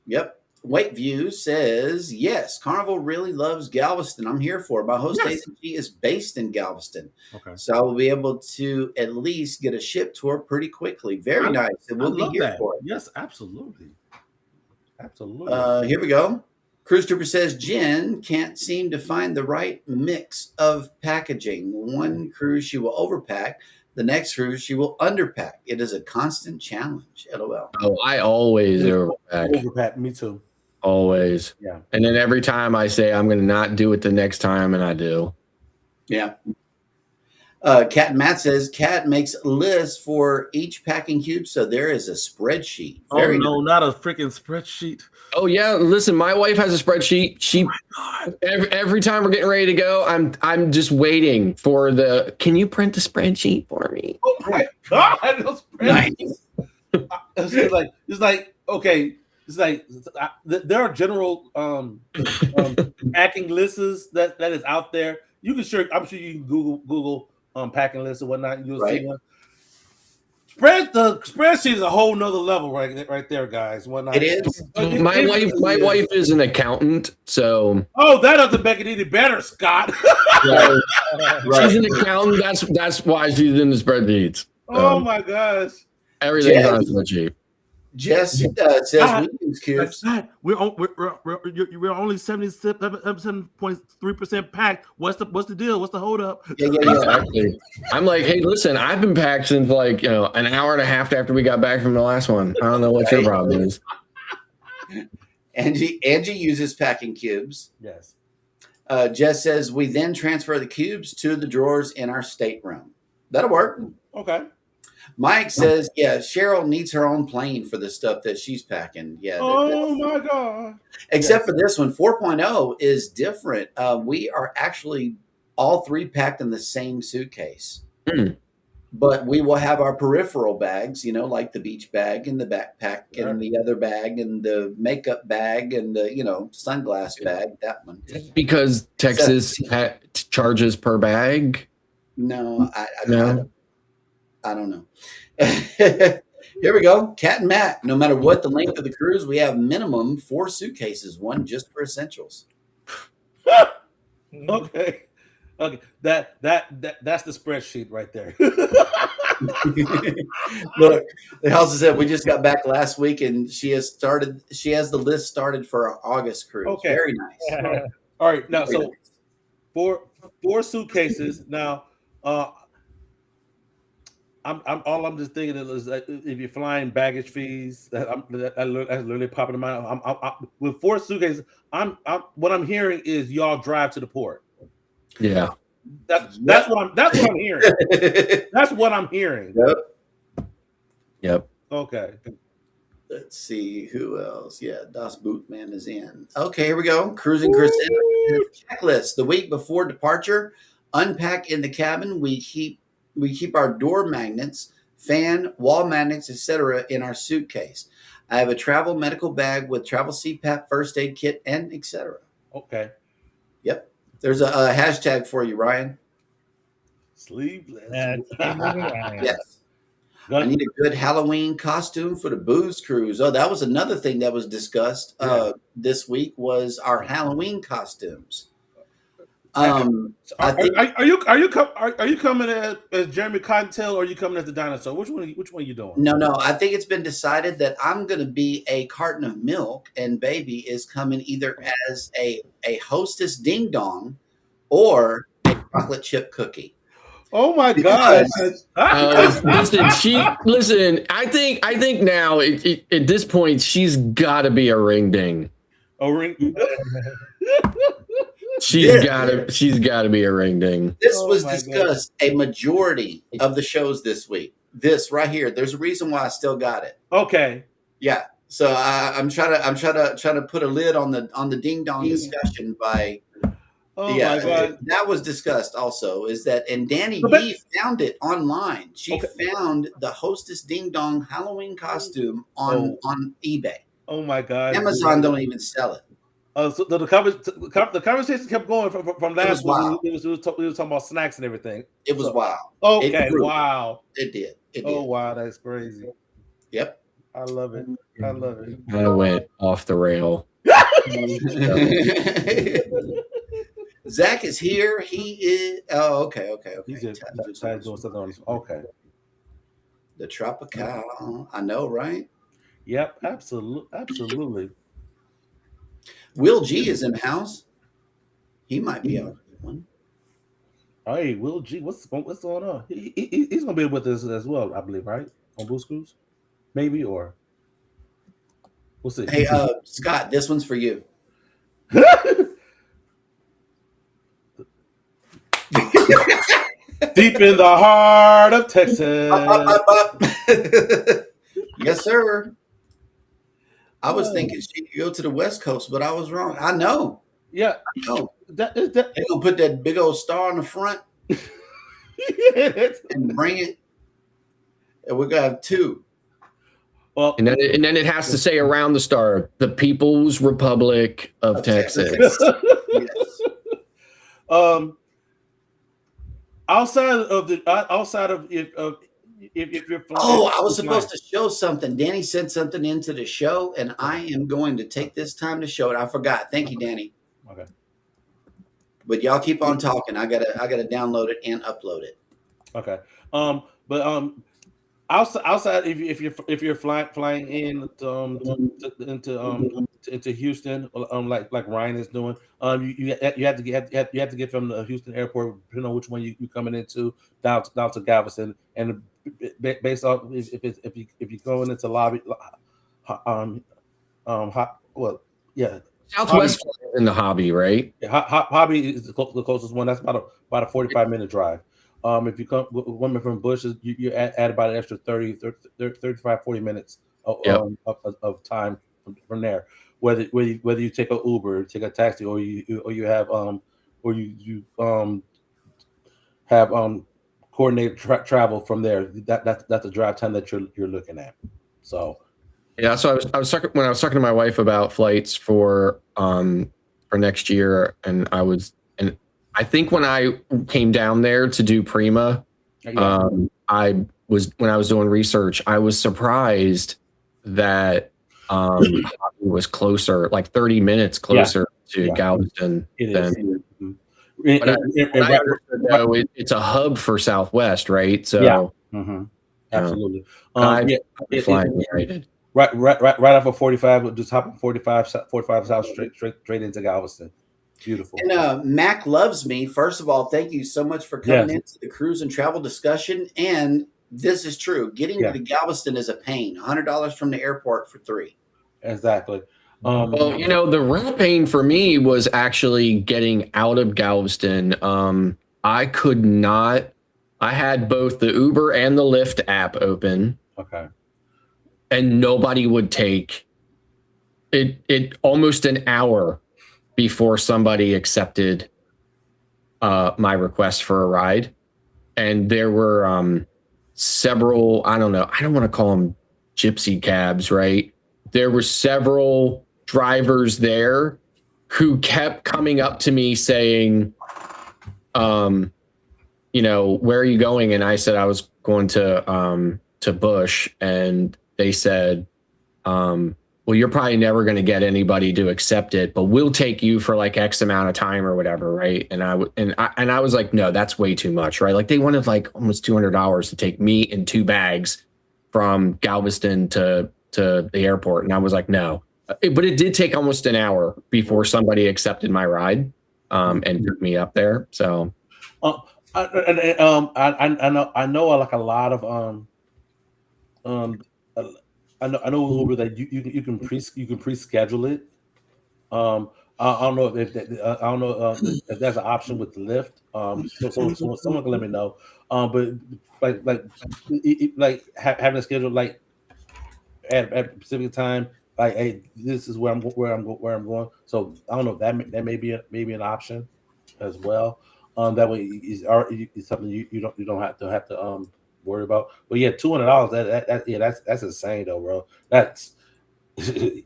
Yep. Wakeview says, yes, Carnival really loves Galveston. I'm here for it. My host Yes. agency is based in Galveston. Okay. So I will be able to at least get a ship tour pretty quickly. Very nice. And we'll I be love here that. for it. Yes, absolutely. Absolutely. Here we go. Cruise Trooper says, Jen can't seem to find the right mix of packaging. One cruise she will overpack. The next cruise she will underpack. It is a constant challenge. LOL. Oh, I always overpack. Overpack. Me too. Always. Yeah. And then every time I say I'm going to not do it the next time, and I do. Yeah. Kat and Matt says, Kat makes lists for each packing cube. So there is a spreadsheet. Oh no, not a freaking spreadsheet. Oh yeah, listen, my wife has a spreadsheet. She every time we're getting ready to go, I'm just waiting for the. Can you print the spreadsheet for me? Oh my god, those Nice. it's like okay. It's like there are general packing lists that is out there. You can I'm sure you can Google packing lists and whatnot. You'll see one. The spreadsheet is a whole nother level right there, guys. Whatnot. It is. My wife is an accountant, so oh, that doesn't make it any better, Scott. she's an accountant. That's why she's in the spreadsheets. Oh my gosh. Everything's on a spreadsheet. Jess says we use cubes. We're only 77.3% packed. What's the deal? What's the hold up? Yeah. Exactly. I'm like, hey, listen, I've been packed since like an hour and a half after we got back from the last one. I don't know what your problem is. Angie uses packing cubes. Yes. Jess says we then transfer the cubes to the drawers in our stateroom. That'll work. Okay. Mike says, yeah, Cheryl needs her own plane for the stuff that she's packing. Yeah. Oh my god. Except for this one, 4.0 is different. We are actually all three packed in the same suitcase. But we will have our peripheral bags, like the beach bag and the backpack and the other bag and the makeup bag and the, sunglass bag, that one. Because Texas charges per bag? No, I don't know. Here we go. Kat and Matt. No matter what the length of the cruise, we have minimum 4 suitcases, one just for essentials. Okay. That's the spreadsheet right there. Look, they also said we just got back last week, and she has the list started for our August cruise. Okay. Very nice. All right, now Very so four suitcases. Now, I'm just thinking is that if you're flying baggage fees, that's literally popping in my mind. With 4 suitcases, what I'm hearing is y'all drive to the port. Yeah. That's what I'm hearing. That's what I'm hearing. Yep. Okay. Let's see who else. Yeah, Das Bootman is in. Okay, here we go. Cruising Chris checklist. The week before departure, unpack in the cabin. We keep our door magnets, fan, wall magnets, etc. in our suitcase. I have a travel medical bag with travel CPAP, first aid kit, and etc. Okay. Yep. There's a hashtag for you, Ryan. Sleeveless. Yes. I need a good Halloween costume for the booze cruise. Oh, that was another thing that was discussed this week was our Halloween costumes. Are you coming as Jeremy Cottontail, or are you coming as the dinosaur? Which one are you doing? No. I think it's been decided that I'm going to be a carton of milk, and Baby is coming either as a hostess ding dong or a chocolate chip cookie. Oh my gosh! Listen. I think now at this point she's got to be a ring ding. A ring. She's got to be a ring ding. This was discussed a majority of the shows this week. This right here. There's a reason why I still got it. Okay. Yeah. So I'm trying to put a lid on the ding dong discussion by. Oh my God. That was discussed also. Is that and Danny B found it online. She found the hostess ding dong Halloween costume on eBay. Oh my God. Amazon don't even sell it. So the conversation kept going from last week. We was talking about snacks and everything. It was wild. Okay, wow. It did. Oh wow, that's crazy. Yep. I love it. I went off the rail. Zach is here. He is. Oh, okay. He's just doing something on his. Okay. The Tropical. I know, right? Yep. Absolutely. Will G is in the house. He might be on one. Hey, Will G, what's going on? He's gonna be with us as well, I believe, right? On Boost Cruise, maybe, or we'll see. Hey, Scott, this one's for you. Deep in the heart of Texas. Yes, sir. I was thinking she could go to the West Coast, but I was wrong. I know. Yeah. I know. That They're gonna put that big old star on the front and bring it. And we're gonna have 2. Well, and then it has to say around the star, the People's Republic of Texas. Yes. Outside of if you're flying, I was supposed to show something. Danny sent something into the show, and I am going to take this time to show it. I forgot. Thank you, Danny. Okay. But y'all keep on talking. I gotta download it and upload it. Okay. Outside if you're flying in into Houston, like Ryan is doing, you have to get from the Houston airport, depending on which one you coming into, down to Galveston, and based off if you're going into lobby, Southwest in the Hobby, right? Yeah, Hobby is the closest one. That's about a 45-minute drive. If you come women from Bushes, you add about an extra 35, 40 minutes of time from there. Whether you take an Uber, take a taxi, or you have coordinated travel from there. That's the drive time that you're looking at. So yeah, so I was talking to my wife about flights for next year, and I think when I came down there to do Prima, when I was doing research, I was surprised that it was closer, like 30 minutes closer to Galveston. It's a hub for Southwest, right? So Mm-hmm. Absolutely. I'd Yeah, be flying United. right off of 45, just hop on 45 south straight into Galveston. Beautiful. And Mac loves me. First of all, thank you so much for coming Yes. into the cruise and travel discussion. And this is true. Getting Yeah. to Galveston is a pain. $100 from the airport for 3. Exactly. Well, you know, the real pain for me was actually getting out of Galveston. I could not. I had both the Uber and the Lyft app open, Okay. and nobody would take it. It almost an hour before somebody accepted my request for a ride, and there were several. I don't know. I don't want to call them gypsy cabs, right? There were several drivers there who kept coming up to me saying, you know, where are you going? And I said I was going to Bush, and they said, well, you're probably never going to get anybody to accept it, but we'll take you for like X amount of time or whatever, right? And I was like, no, that's way too much, right? Like they wanted like almost $200 to take me in 2 bags from Galveston to the airport, and I was like, no. But it did take almost an hour before somebody accepted my ride and took me up there. So, I know like a lot of I know Uber that you can pre-schedule it. I don't know I don't know if that's an option with Lyft. So someone can let me know. But having a schedule like at a specific time, like, hey, this is where I'm going. So I don't know if that may be an option as well. That way it's something you don't have to worry about. But yeah, $200 that's insane though, bro. That's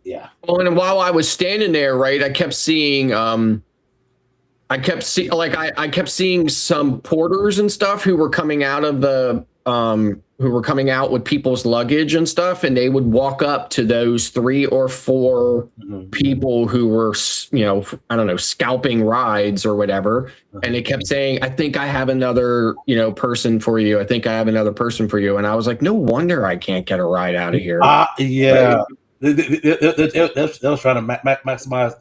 yeah. well, and while I was standing there, right, I kept seeing I kept seeing some porters and stuff who were coming out of the who were coming out with people's luggage and stuff, and they would walk up to those 3 or 4 people who were, you know, I don't know, scalping rides or whatever, and they kept saying, I think I have another, you know, person for you. I think I have another person for you. And I was like, no wonder I can't get a ride out of here. Yeah. Right? They was trying to maximize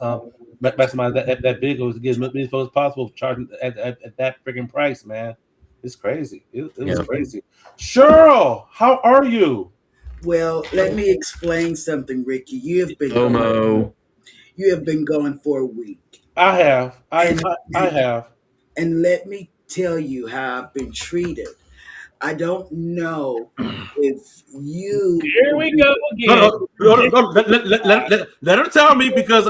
that vehicle to get as many folks as possible, charging at that freaking price, man. It's crazy. It was crazy. Cheryl, how are you? Well, let me explain something, Ricky. You have been gone for a week. I have. I have. And let me tell you how I've been treated. I don't know if you. Here we go again. Let her tell me, because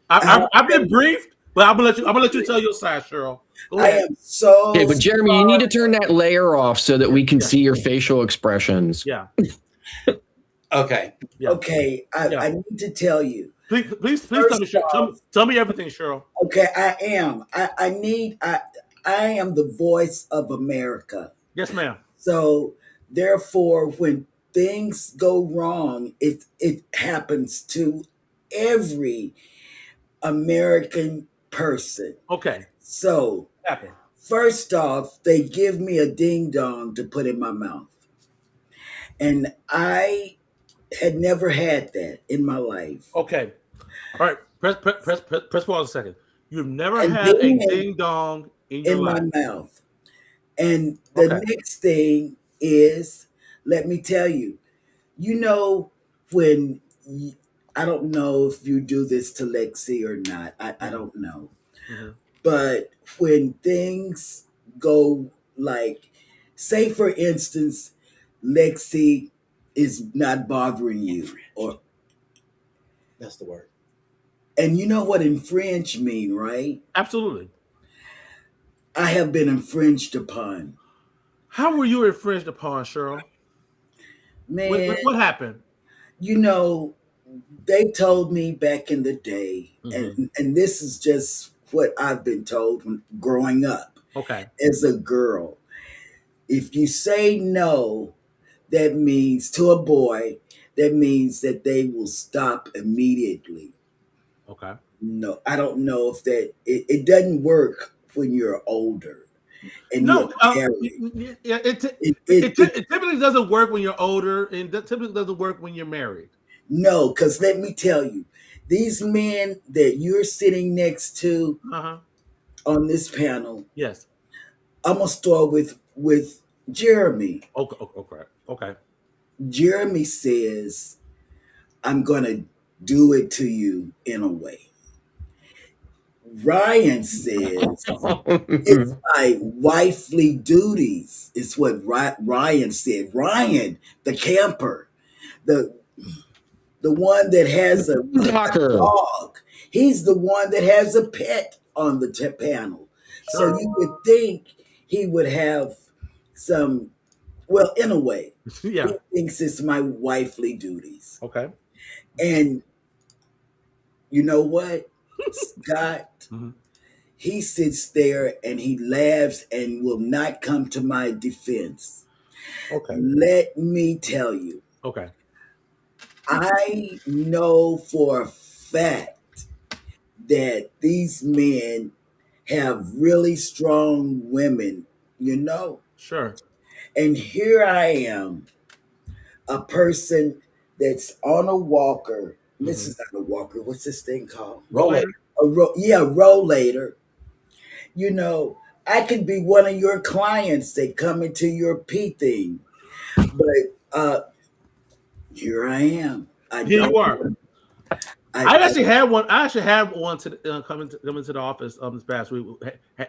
I've been briefed, but I'm gonna let you tell your side, Cheryl. I am so. Okay, but Jeremy, you need to turn that layer off so that we can see your facial expressions. Yeah. Okay. Yeah. Okay. I need to tell you. Please tell me, Cheryl. Tell me everything, Cheryl. Okay, I am. I am the voice of America. Yes, ma'am. So therefore, when things go wrong, it happens to every American person. Okay. So Happen. first off, they give me a ding dong to put in my mouth. And I had never had that in my life. Okay. All right. Press pause a second. You've never had a ding dong in my mouth. And the next thing is, let me tell you, you know, when I don't know if you do this to Lexi or not. I don't know. Mm-hmm. But when things go like, say for instance, Lexi is not bothering you, or that's the word. And you know what infringe mean, right? Absolutely. I have been infringed upon. How were you infringed upon, Cheryl? Man, what happened? You know, they told me back in the day, and this is just what I've been told when growing up. Okay. As a girl, if you say no, that means to a boy, that means that they will stop immediately. Okay. No, I don't know if that it doesn't work when you're older. and No, you're married. yeah, It it typically doesn't work when you're older, and that typically doesn't work when you're married. No, because let me tell you, these men that you're sitting next to Uh-huh. on this panel, Yes. I'm gonna start with Jeremy. Okay. Jeremy says, "I'm gonna do it to you in a way." Ryan says, "It's my wifely duties." It's what Ryan said. Ryan, the camper, the the one that has a Docker. dog. He's the one that has a pet on the panel. So Sure. you would think he would have some, well, in a way, Yeah. he thinks it's my wifely duties. Okay. And you know what, Scott? Mhm. He sits there and he laughs and will not come to my defense. Okay. Let me tell you, Okay. I know for a fact that these men have really strong women, you know? Sure. And here I am, a person that's on a walker. This Mhm. is not a walker. What's this thing called? Roll it. Yeah, rollator. You know, I could be one of your clients that come into your P thing, but here I am. I Here don't. you are. I actually had one. I actually had one to come into the office this past week.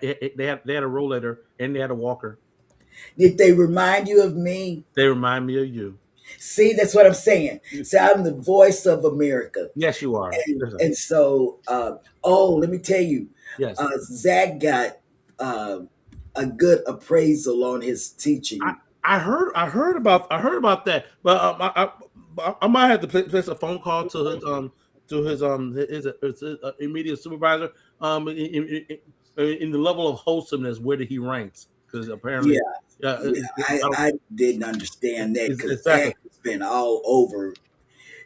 They had a rollator and they had a walker. Did they remind you of me? They remind me of you. See, that's what I'm saying. See, I'm the voice of America. Yes, you are. And so, let me tell you, Yes. Zach got a good appraisal on his teaching. I heard about that, but I might have to place a phone call to his immediate supervisor in the level of wholesomeness. Where did he ranks? Because apparently, I didn't understand that because exactly. Zach has been all over.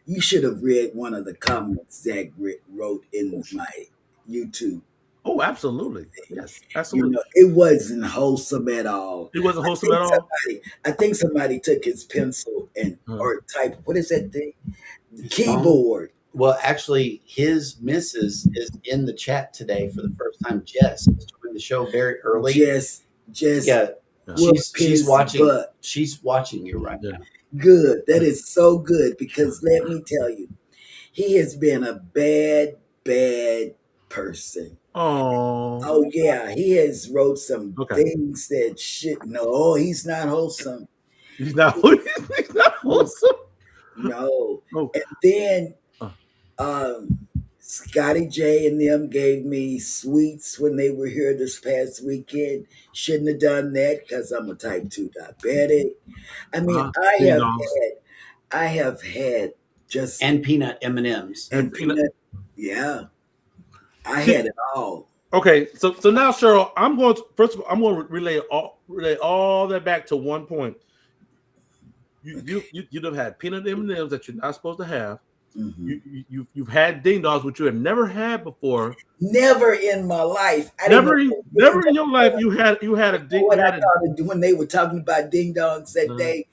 You should have read one of the comments Zach wrote in my YouTube. Oh, absolutely. Yes, You absolutely. know, it wasn't wholesome at all. It wasn't wholesome at all. I think somebody took his pencil and or type. What is that thing? The keyboard. Well, actually, his missus is in the chat today for the first time. Jess is joining the show very early. Jess, yeah, she's watching. Butt. She's watching you right now. Good. That is so good because let me tell you, he has been a bad person. Oh yeah, he has wrote some things that shit. No, he's not wholesome. He's not wholesome. No. And then Scotty J and them gave me sweets when they were here this past weekend. Shouldn't have done that because I'm a type 2 diabetic. I mean, I have had just and peanut M&Ms and peanut. Yeah, I had it all. Okay, so now, Cheryl, I'm going to relay all that back to one point. You'd have had peanut M&Ms that you're not supposed to have. Mm-hmm. You've had ding dongs, which you had never had before. Never in my life. Never in your life you had a ding. What I thought when they were talking about ding dongs that day,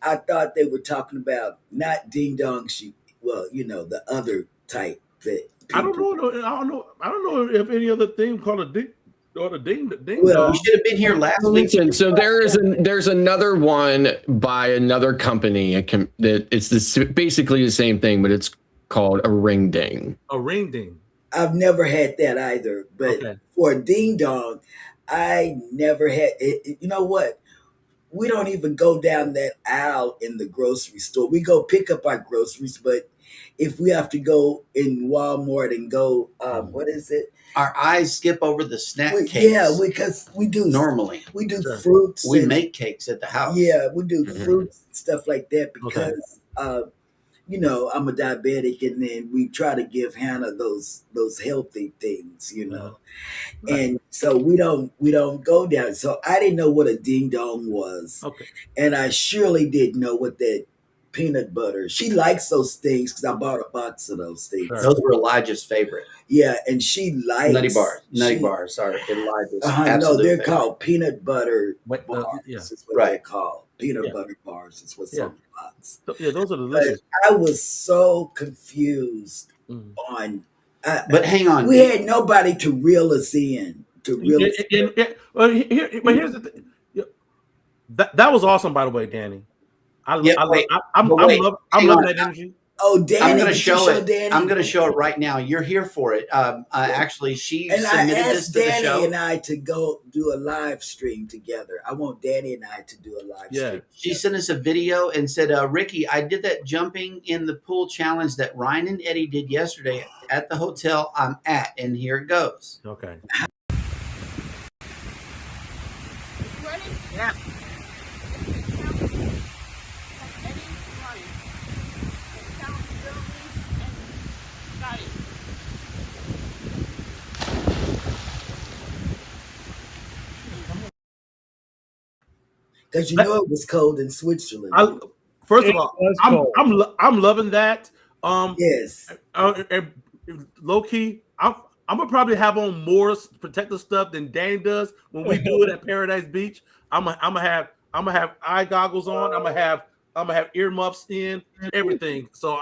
I thought they were talking about not ding dongs. Well, you know, the other type that. I don't know if any other thing called a ding or the ding. Well, you should have been here last week. So there's another one by another company. It's basically the same thing, but it's called a ring ding. A ring ding. I've never had that either, but for a ding dong, I never had it. You know what? We don't even go down that aisle in the grocery store. We go pick up our groceries, but if we have to go in Walmart and go, what is it? Our eyes skip over the snack cakes. Yeah, because we do normally. We do fruits. We make cakes at the house. Yeah, we do fruits and stuff like that because you know, I'm a diabetic, and then we try to give Hannah those healthy things, you know. And so we don't go down. So I didn't know what a ding dong was. And I surely didn't know what that peanut butter. She likes those things because I bought a box of those things. Sure. Those were Elijah's favorite. Yeah, and she likes Nutty bars. Nutty she- bars are Elijah's No, absolute they're favorite. called peanut butter Wait, bars. yeah. Is what Right. they're called. Peanut Yeah. butter bars is what's Yeah. on the box. Yeah, those are But delicious. I was so confused Mm. on. But hang on. We had nobody to reel us in. Well, here's the thing. Yeah, that was awesome, by the way, Danny. I'm wait, loving hang on. that energy. Oh, Danny, I'm going to did you show it. Danny? I'm going to show it right now. You're here for it. Actually, she And I submitted this asked to the Danny show. and I to go do a live stream together. I want Danny and I to do a live Yeah. stream. She sent us a video and said, Ricky, I did that jumping in the pool challenge that Ryan and Eddie did yesterday at the hotel I'm at. And here it goes. Okay. Yeah. Because you know it was cold in Switzerland. First of It all, was cold. I'm loving that. Yes. And low key, I'm gonna probably have on more protective stuff than Danny does when we do it at Paradise Beach. I'm gonna have eye goggles on. I'm gonna have earmuffs in, everything. So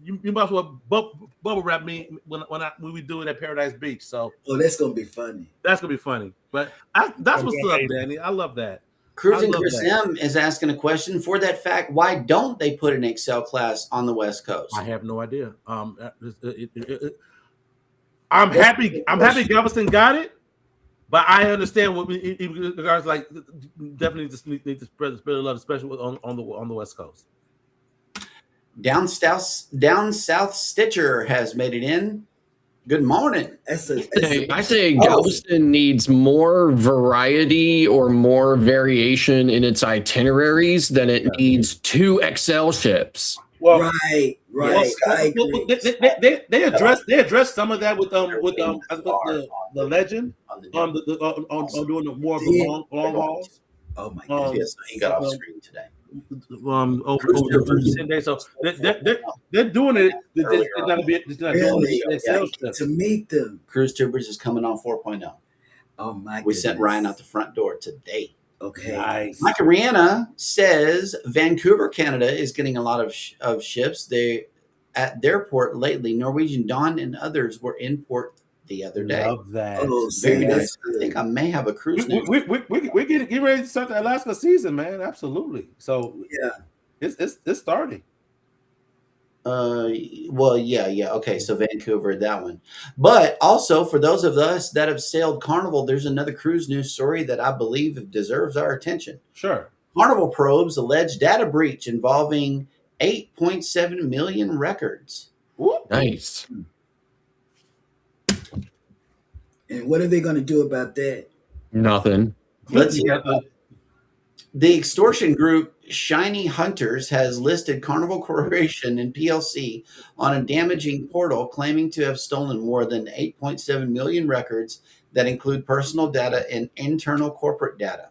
you might as well bubble wrap me when we do it at Paradise Beach. So that's gonna be funny. that's gonna be funny. But that's what's up, Danny. I love that. Cruising I love Chris that. M is asking a question. For that fact, why don't they put an Excel class on the West Coast? I have no idea. I'm happy Galveston got it, but I understand what regards like definitely just need to spread a lot, especially on the West Coast. Down South Stitcher has made it in. Good morning. I say Galveston needs more variety or more variation in its itineraries than it needs 2 Excel ships. Well, right. I agree. They addressed some of that with the legend on doing the more of the long hauls. Oh my goodness. Yes, he got off screen today. Over 10 days, so they're doing it. It's not doing the Excel stuff. To meet them. Cruise Tubers is coming on 4.0. Oh my goodness. We sent Ryan out the front door today. Okay. Nice. Mike Rihanna says Vancouver, Canada is getting a lot of ships. They at their port lately. Norwegian Dawn and others were in port the other day. Love that. Oh, Very see, nice. I think I may have a cruise. We get ready to start the Alaska season, man. Absolutely. So yeah, it's starting. Well, yeah. Okay, so Vancouver, that one. But also for those of us that have sailed Carnival, there's another cruise news story that I believe deserves our attention. Sure. Carnival probes alleged data breach involving 8.7 million records. Nice. and what are they going to do about that? Nothing. Let's hear. The extortion group Shiny Hunters has listed Carnival Corporation and PLC on a damaging portal, claiming to have stolen more than 8.7 million records that include personal data and internal corporate data.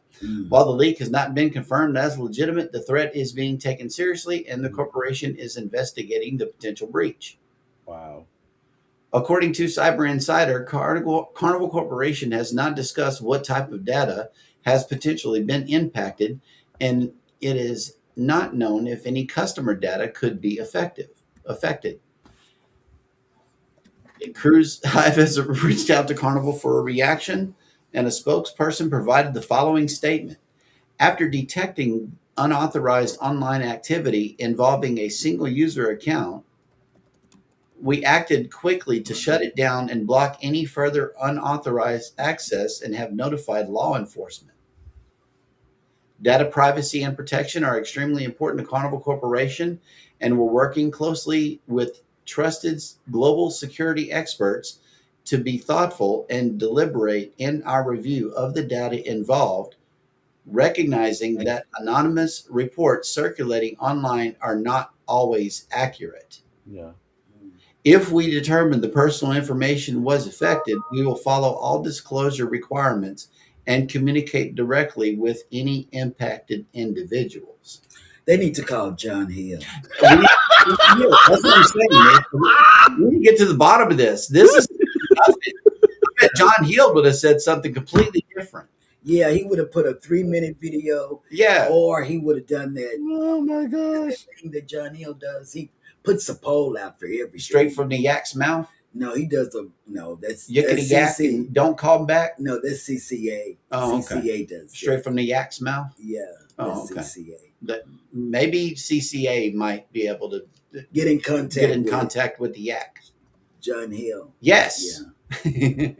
While the leak has not been confirmed as legitimate, the threat is being taken seriously, and the corporation is investigating the potential breach. Wow. According to Cyber Insider, Carnival Corporation has not discussed what type of data has potentially been impacted, and it is not known if any customer data could be affected. Cruise Hive has reached out to Carnival for a reaction, and a spokesperson provided the following statement. After detecting unauthorized online activity involving a single user account, we acted quickly to shut it down and block any further unauthorized access and have notified law enforcement. Data privacy and protection are extremely important to Carnival Corporation, and we're working closely with trusted global security experts to be thoughtful and deliberate in our review of the data involved, recognizing that anonymous reports circulating online are not always accurate. Yeah. If we determine the personal information was affected, we will follow all disclosure requirements and communicate directly with any impacted individuals. They need to call John Hill. That's what I'm saying, man. We need to get to the bottom of this. This is. I bet John Hill would have said something completely different. Yeah, he would have put a 3-minute video. Yeah. Or he would have done that. Oh my gosh. Thing that John Hill does. He puts a poll out for every Straight from the yak's mouth. No, he does that's Yickety yak. And don't call him back. No, that's CCA. Oh, CCA okay. does straight from the yak's mouth. Yeah. Oh, okay. CCA. But maybe CCA might be able to get in contact with the yak. John Hill. Yes. Yeah.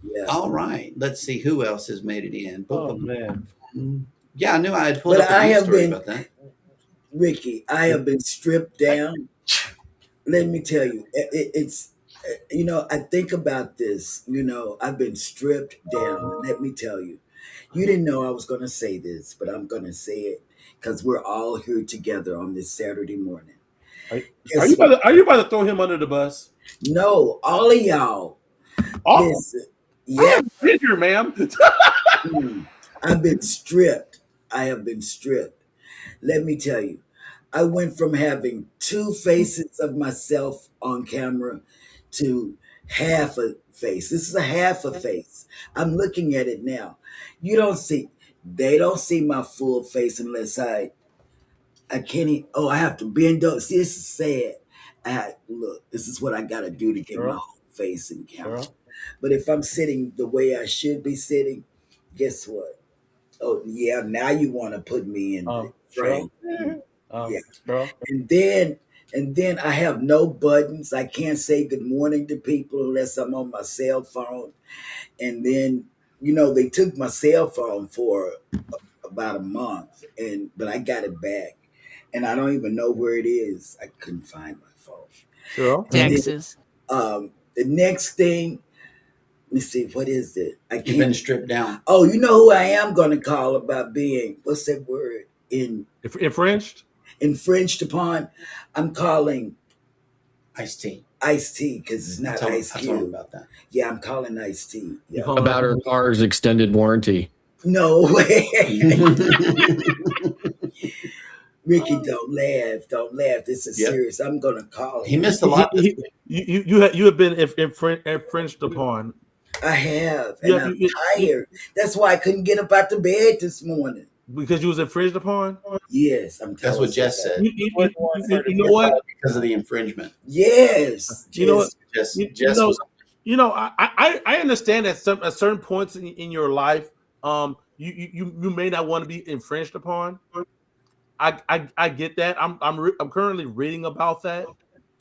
Yeah. All right. Let's see who else has made it in. Oh man. Yeah, I knew I had pulled up I have story been about that. Ricky, I have been stripped down. Let me tell you, it's I think about this. I've been stripped down. Let me tell you, you didn't know I was going to say this, but I'm going to say it because we're all here together on this Saturday morning. Are you about to throw him under the bus? No, all of y'all. Oh, listen, yeah, here, ma'am. I've been stripped. I have been stripped. Let me tell you, I went from having 2 faces of myself on camera to half a face. This is a half a face. I'm looking at it now. They don't see my full face unless I can't even, I have to bend up. See, this is sad. Look, this is what I got to do to get my whole face in camera. But if I'm sitting the way I should be sitting, guess what? Oh, yeah, now you want to put me in the frame. Yeah. And then I have no buttons. I can't say good morning to people unless I'm on my cell phone. And then, they took my cell phone for about a month, but I got it back. And I don't even know where it is. I couldn't find my phone. Sure. Texas. Then, the next thing, let me see, what is it? You've been stripped down. Oh, you know who I am going to call about being, what's that word? Infringed? Infringed upon. I'm calling Ice-T. Ice-T, because it's not Ice Cube. About that. Yeah, I'm calling Ice-T. Yeah. About her car's extended warranty. No way. Ricky, don't laugh. This is serious. I'm gonna call him. He missed a lot. You have been infringed upon. I have, and I'm tired. That's why I couldn't get up out the bed this morning. Because you was infringed upon? Yes, that's what Jess said. You know what? Because of the infringement. Yes. You know what? Jess I understand at certain points in your life, you may not want to be infringed upon. I get that. I'm currently reading about that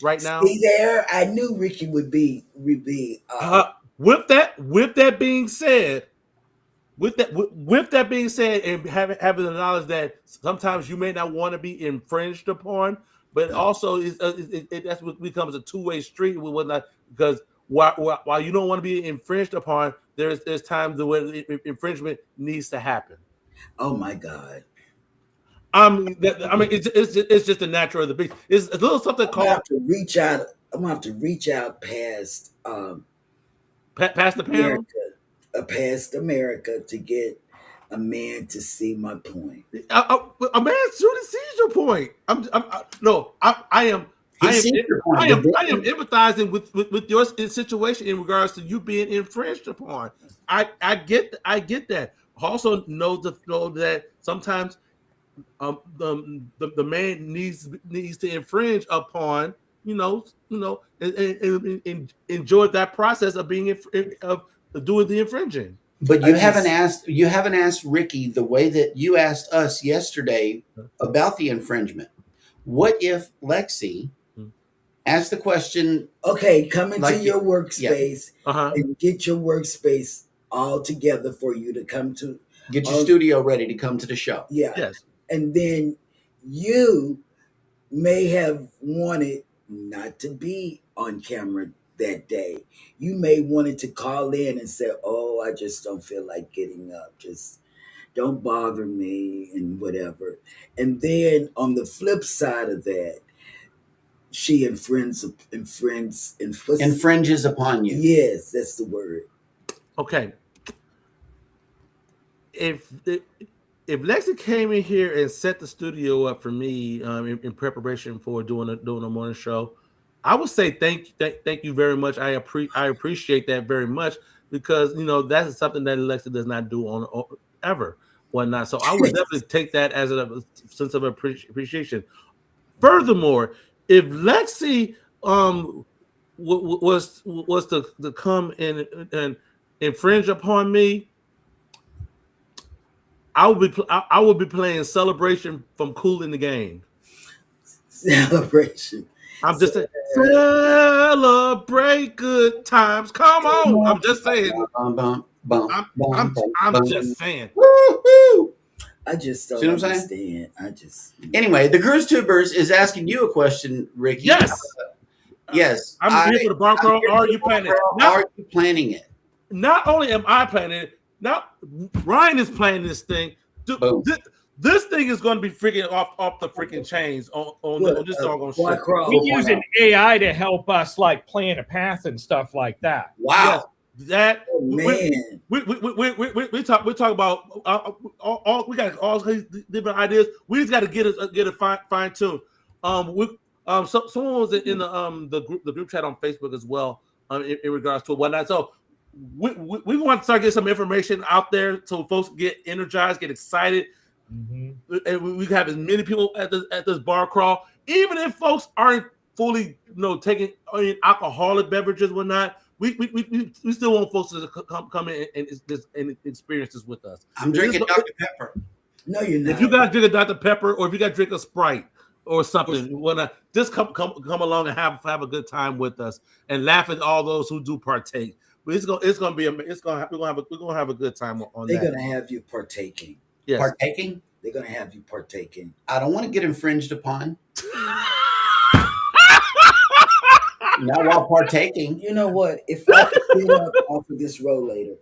right now. See there, I knew Ricky would be. With that being said, and having the knowledge that sometimes you may not want to be infringed upon, but also that's what becomes a two-way street with whatnot. Because while you don't want to be infringed upon, there's times when infringement needs to happen. Oh my God. It's just the nature of the beast. It's a little something called. I'm gonna have to reach out past past the panel, past America to get a man to see my point. A man truly sees your point. I am empathizing with your situation in regards to you being infringed upon. I get that. Also know that sometimes the man needs to infringe upon, and enjoy that process of being of doing the infringing. But you haven't asked Ricky the way that you asked us yesterday about the infringement. What if Lexi asked the question? Okay, come into your workspace and get your workspace all together for you to come to. Get your studio ready to come to the show. Yeah. Yes. And then you may have wanted not to be on camera that day. You may wanted to call in and say, "Oh, I just don't feel like getting up. Just don't bother me," and whatever. And then on the flip side of that, she infringes upon you. Yes, that's the word. Okay. If if Lexi came in here and set the studio up for me in preparation for doing a morning show, I would say thank you very much. I appreciate that very much because that's something that Lexi does not do on ever whatnot. So I would definitely take that as a sense of appreciation. Furthermore, if Lexi was to come in and infringe upon me, I would be playing Celebration from Cool in the Game. Celebration. I'm just saying, celebrate good times. Come on. I'm just saying. I'm just saying. Woo-hoo! I just don't See what I'm understand. Anyway, the Cruise Tubers is asking you a question, Ricky. Yes. Yes. I'm here for the bar crawl. Are you planning it? Are you planning it? Not only am I planning it, now Ryan is planning this thing. This thing is going to be freaking off the freaking chains on this doggone shit. We're using AI to help us like plan a path and stuff like that. Wow. Yes, that man. We talk about we got all these different ideas. We just got to get it fine tuned. Someone was in the group chat on Facebook as well in regards to whatnot. So we want to start getting some information out there so folks get energized, get excited. Mm-hmm. And we have as many people at this bar crawl, even if folks aren't fully taking alcoholic beverages or whatnot. We still want folks to come in and experience this with us. I'm drinking Dr. Pepper. No, you're not. If you guys drink a Dr. Pepper, or if you guys drink a Sprite or something, just come along and have a good time with us and laugh at all those who do partake. We're gonna have a good time on that. They're gonna have you partaking. Yes. Partaking? They're gonna have you partaking. I don't want to get infringed upon. Not while partaking. You know what? If I could get up off of this row later,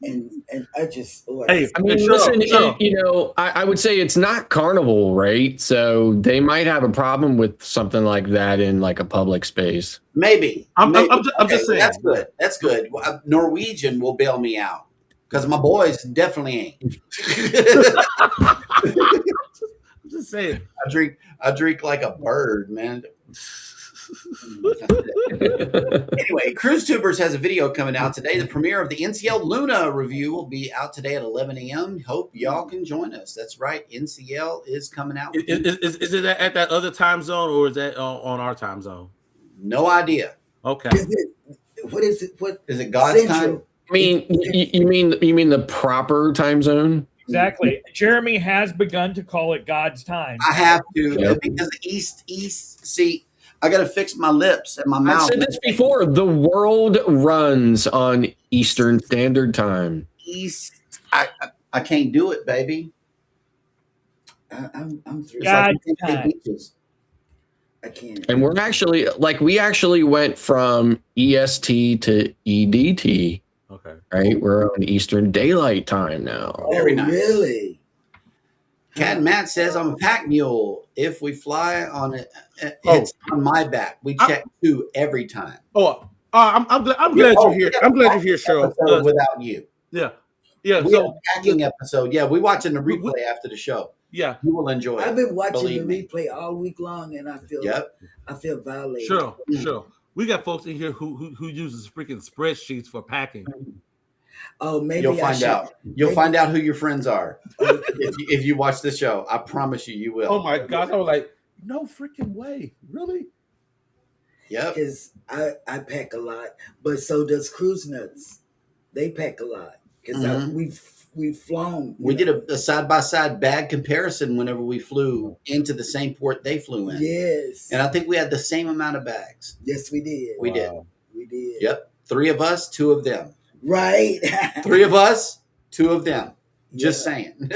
and I just, I mean, listen, I would say it's not Carnival, right? So they might have a problem with something like that in like a public space. Maybe. I'm just saying. That's good. That's good. Norwegian will bail me out because my boys definitely ain't. I'm just saying. I drink like a bird, man. Anyway, Cruise Tubers has a video coming out today. The premiere of the NCL Luna review will be out today at 11 a.m. Hope y'all can join us. That's right. NCL is coming out. Is it at that other time zone, or is that on our time zone? No idea. Okay. What is it? What is it? God's Central? time? I mean, you mean the proper time zone? Exactly. Jeremy has begun to call it God's time. I have to because East. See, I got to fix my lips and my mouth. I've said this before. The world runs on Eastern Standard Time. East. I can't do it, baby. I'm through. God I can't. And we actually went from EST to EDT. Okay. Right? We're on Eastern Daylight Time now. Oh, very nice. Really? Cat Matt says, I'm a pack mule. If we fly on it, it's on my back. We check 2 every time. I'm glad you're here. I'm glad you're here, Cheryl. Without you. Yeah. We have a packing episode. Yeah, we're watching the replay after the show. Yeah. You will enjoy it. I've been watching the replay all week long, and I feel violated. Sure. We got folks in here who uses freaking spreadsheets for packing. Oh, maybe you'll find out. You'll find out who your friends are if you watch the show. I promise you will. Oh my gosh! I was like, no freaking way, really? Yep. Because I pack a lot, but so does Cruise Nuts. They pack a lot because we've flown. We did a side by side bag comparison whenever we flew into the same port they flew in. Yes. And I think we had the same amount of bags. Yes, we did. We did. Yep. 3 of us, 2 of them. Right. 3 of us, 2 of them. Just saying.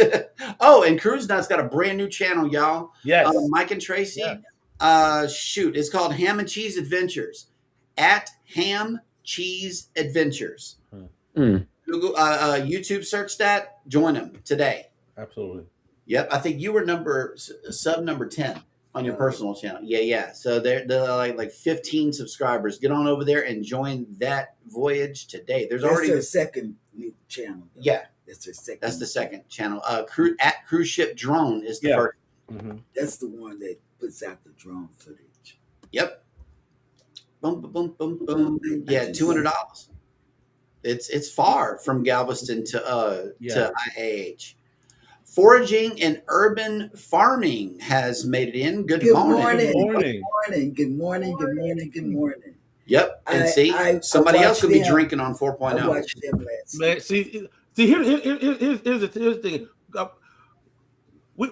Oh, and Cruise Nuts got a brand new channel, y'all. Yes. Mike and Tracy. Yeah. It's called Ham and Cheese Adventures. At Ham Cheese Adventures. Google, YouTube search that. Join them today. Absolutely. Yep. I think you were sub number 10 on your personal channel. Yeah. So they're like 15 subscribers. Get on over there and join that voyage today. There's already a second channel. Yeah. That's their second. That's the second channel. Cruise Ship Drone is the first. Mm-hmm. That's the one that puts out the drone footage. Yep. Boom, boom, boom, boom. Yeah, $200. It's far from Galveston to IAH. Foraging and urban farming has made it in. Good morning. Good morning. Yep. And somebody else could be drinking on 4.0. I watched them last Man, see, here's the thing. We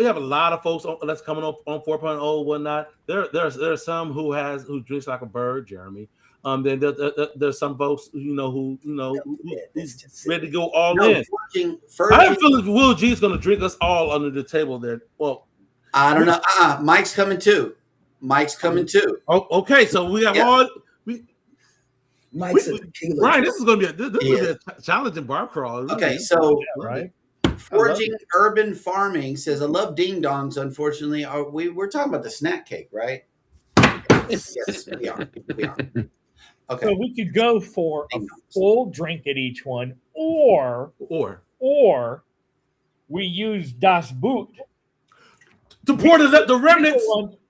have a lot of folks that's coming up on 4.0 whatnot. There's some who drinks like a bird, Jeremy. Then there's some folks who's ready to go all in. I have a feeling Will G is going to drink us all under the table there. Well, I don't know. Mike's coming too. Oh, okay. So we have all. Mike's a tequila. Ryan, this is going to be a challenging bar crawl. Okay, so right. Foraging urban farming says, I love ding dongs. Unfortunately, we're talking about the snack cake, right? Yes, we are. Okay. So we could go for a full drink at each one, or we use Das Boot to pour the remnants,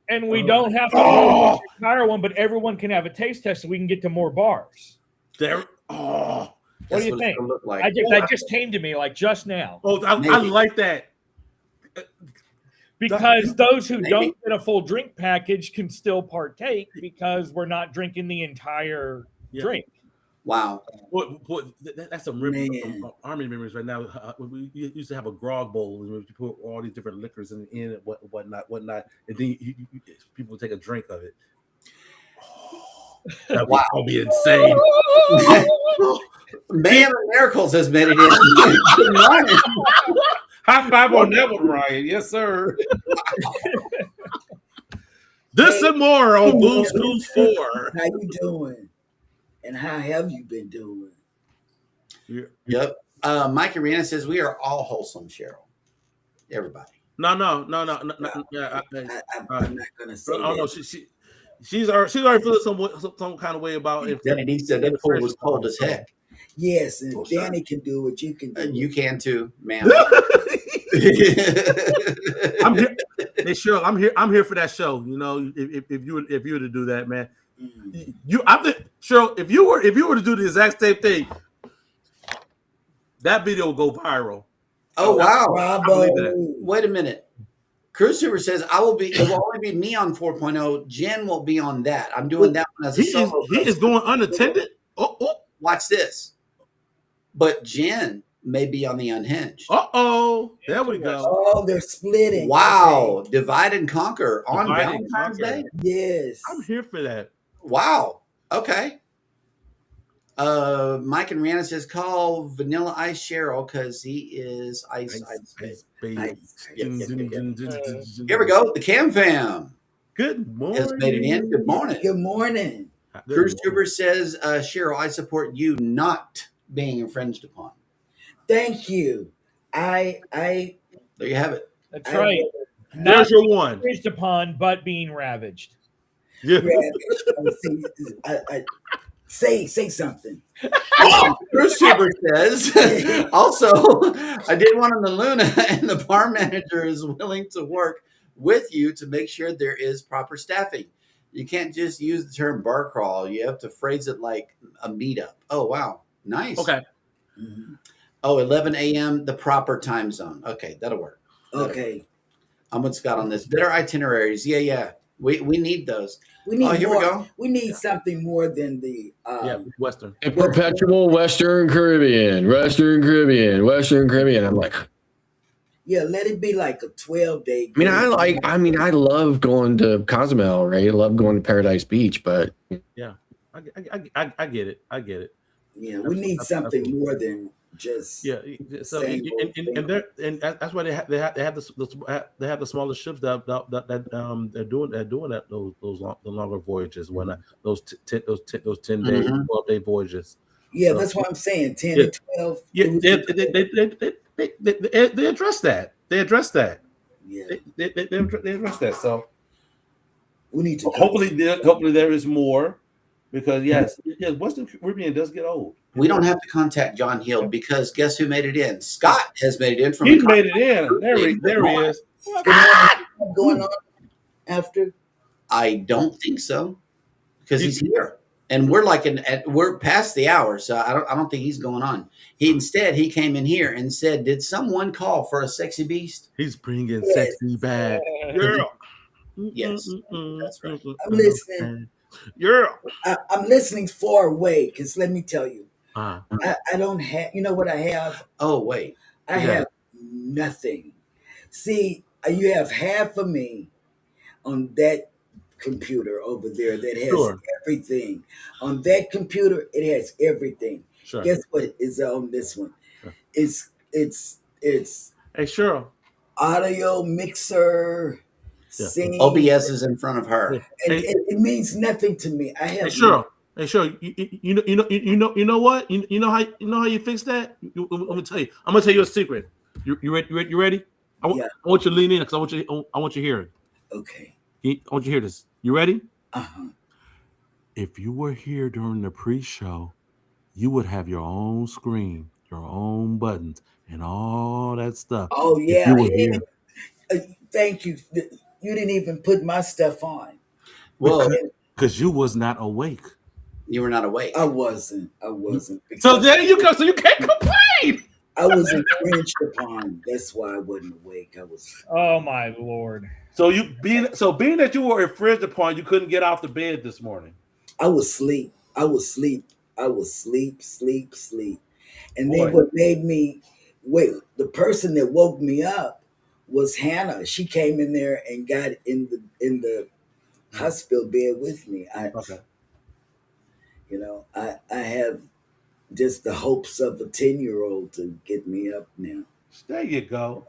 and we don't have to do the entire one, but everyone can have a taste test, so we can get to more bars. What do you think? Like. That just came to me like just now. Oh, I like that. Because those who don't get a full drink package can still partake because we're not drinking the entire drink. Wow. That's some Army memories right now. We used to have a grog bowl and we put all these different liquors in it, whatnot. And then people would take a drink of it. That would be insane. Man of Miracles has made it in. Good morning. High five on that one, Ryan. Yes, sir. This and more on Blues Clues 4. How you doing? And how have you been doing? Yep. Mike Arena says we are all wholesome, Cheryl. Everybody. No. Yeah, I'm not gonna say that. No, she's already feeling some kind of way about it. Danny said that pool was cold as heck. Yes, and if Danny can do it, you can do it. You can too, man. I'm here. Hey, Cheryl, I'm here for that show. If you were to do that, man, Cheryl, if you were to do the exact same thing, that video will go viral. Oh wow! Bravo. Wait a minute. Cruise Super says it will only be me on 4.0. Jen will be on that. I'm doing that one as a solo. He is going unattended. Watch this. But Jen may be on the Unhinged. There we go. Oh, they're splitting. Wow. Okay. Divide and conquer on Valentine's Day? Yes. I'm here for that. Wow. Okay. Mike and Rihanna says, call Vanilla Ice Cheryl because he is ice baby. Here we go. The Cam Fam. Good morning. Has made it in. Good morning. Good morning. Cruise Tuber says, Cheryl, I support you not being infringed upon. Thank you. There you have it. That's right. There's your one. Infringed upon, but being ravaged. Yeah. Say something. Cruise Tuber says, also, I did one on the Luna, and the bar manager is willing to work with you to make sure there is proper staffing. You can't just use the term bar crawl. You have to phrase it like a meetup. Oh, wow. Nice. Okay. Mm-hmm. 11 a.m., the proper time zone. Okay, that'll work. Okay. I'm with Scott on this. Better itineraries. Yeah. We need those. We need here more. We go. We need something more than the Western. A perpetual Western Caribbean. I'm like, yeah, let it be like a 12-day. I love going to Cozumel, right? I love going to Paradise Beach, but yeah, I get it. Yeah, we need something more than just So and that's why they have the smaller ships that they're doing the longer voyages when those 10 day 12-day voyages. Yeah, that's what I'm saying. 10 to 12. Yeah, they address that. Yeah, they address that. So we need to hopefully there is more. Because yes, Western Caribbean does get old. We don't have to contact John Hill because guess who made it in? Scott has made it in from He the made it in. There he is. Can I have going on after? I don't think so because he's here, and we're we're past the hour, so I don't think he's going on. Instead he came in here and said, "Did someone call for a sexy beast?" He's bringing Yes. sexy back, girl. Yes, that's right. I'm listening. Yeah. I'm listening far away because let me tell you, Uh, I don't have. You know what I have? Oh wait, I have nothing. See, you have half of me on that computer over there that has Sure. everything. On that computer, it has everything. Sure. Guess what is on this one? Sure. It's Hey, Cheryl. audio mixer. Yeah. Singing. OBS is in front of her. Yeah. And Hey, it means nothing to me. I have Cheryl. Hey, Cheryl. You know what? You know how you fix that? I'm gonna tell you. I'm gonna tell you a secret. You ready? You ready? I want you to lean in because I want you to hear it. Okay. I want you to hear this. You ready? Uh-huh. If you were here during the pre-show, you would have your own screen, your own buttons, and all that stuff. Oh If yeah. you were here. Thank you. You didn't even put my stuff on. Well, because you was not awake. You were not awake. I wasn't. So there you go. So you can't complain. I was infringed upon. That's why I wasn't awake. I was. Oh my Lord. So being that you were infringed upon, you couldn't get off the bed this morning. I was asleep. Sleep. And then what made me wait? The person that woke me up was Hannah. She came in there and got in the hospital bed with me. Okay. I have just the hopes of a 10-year-old to get me up now. There you go.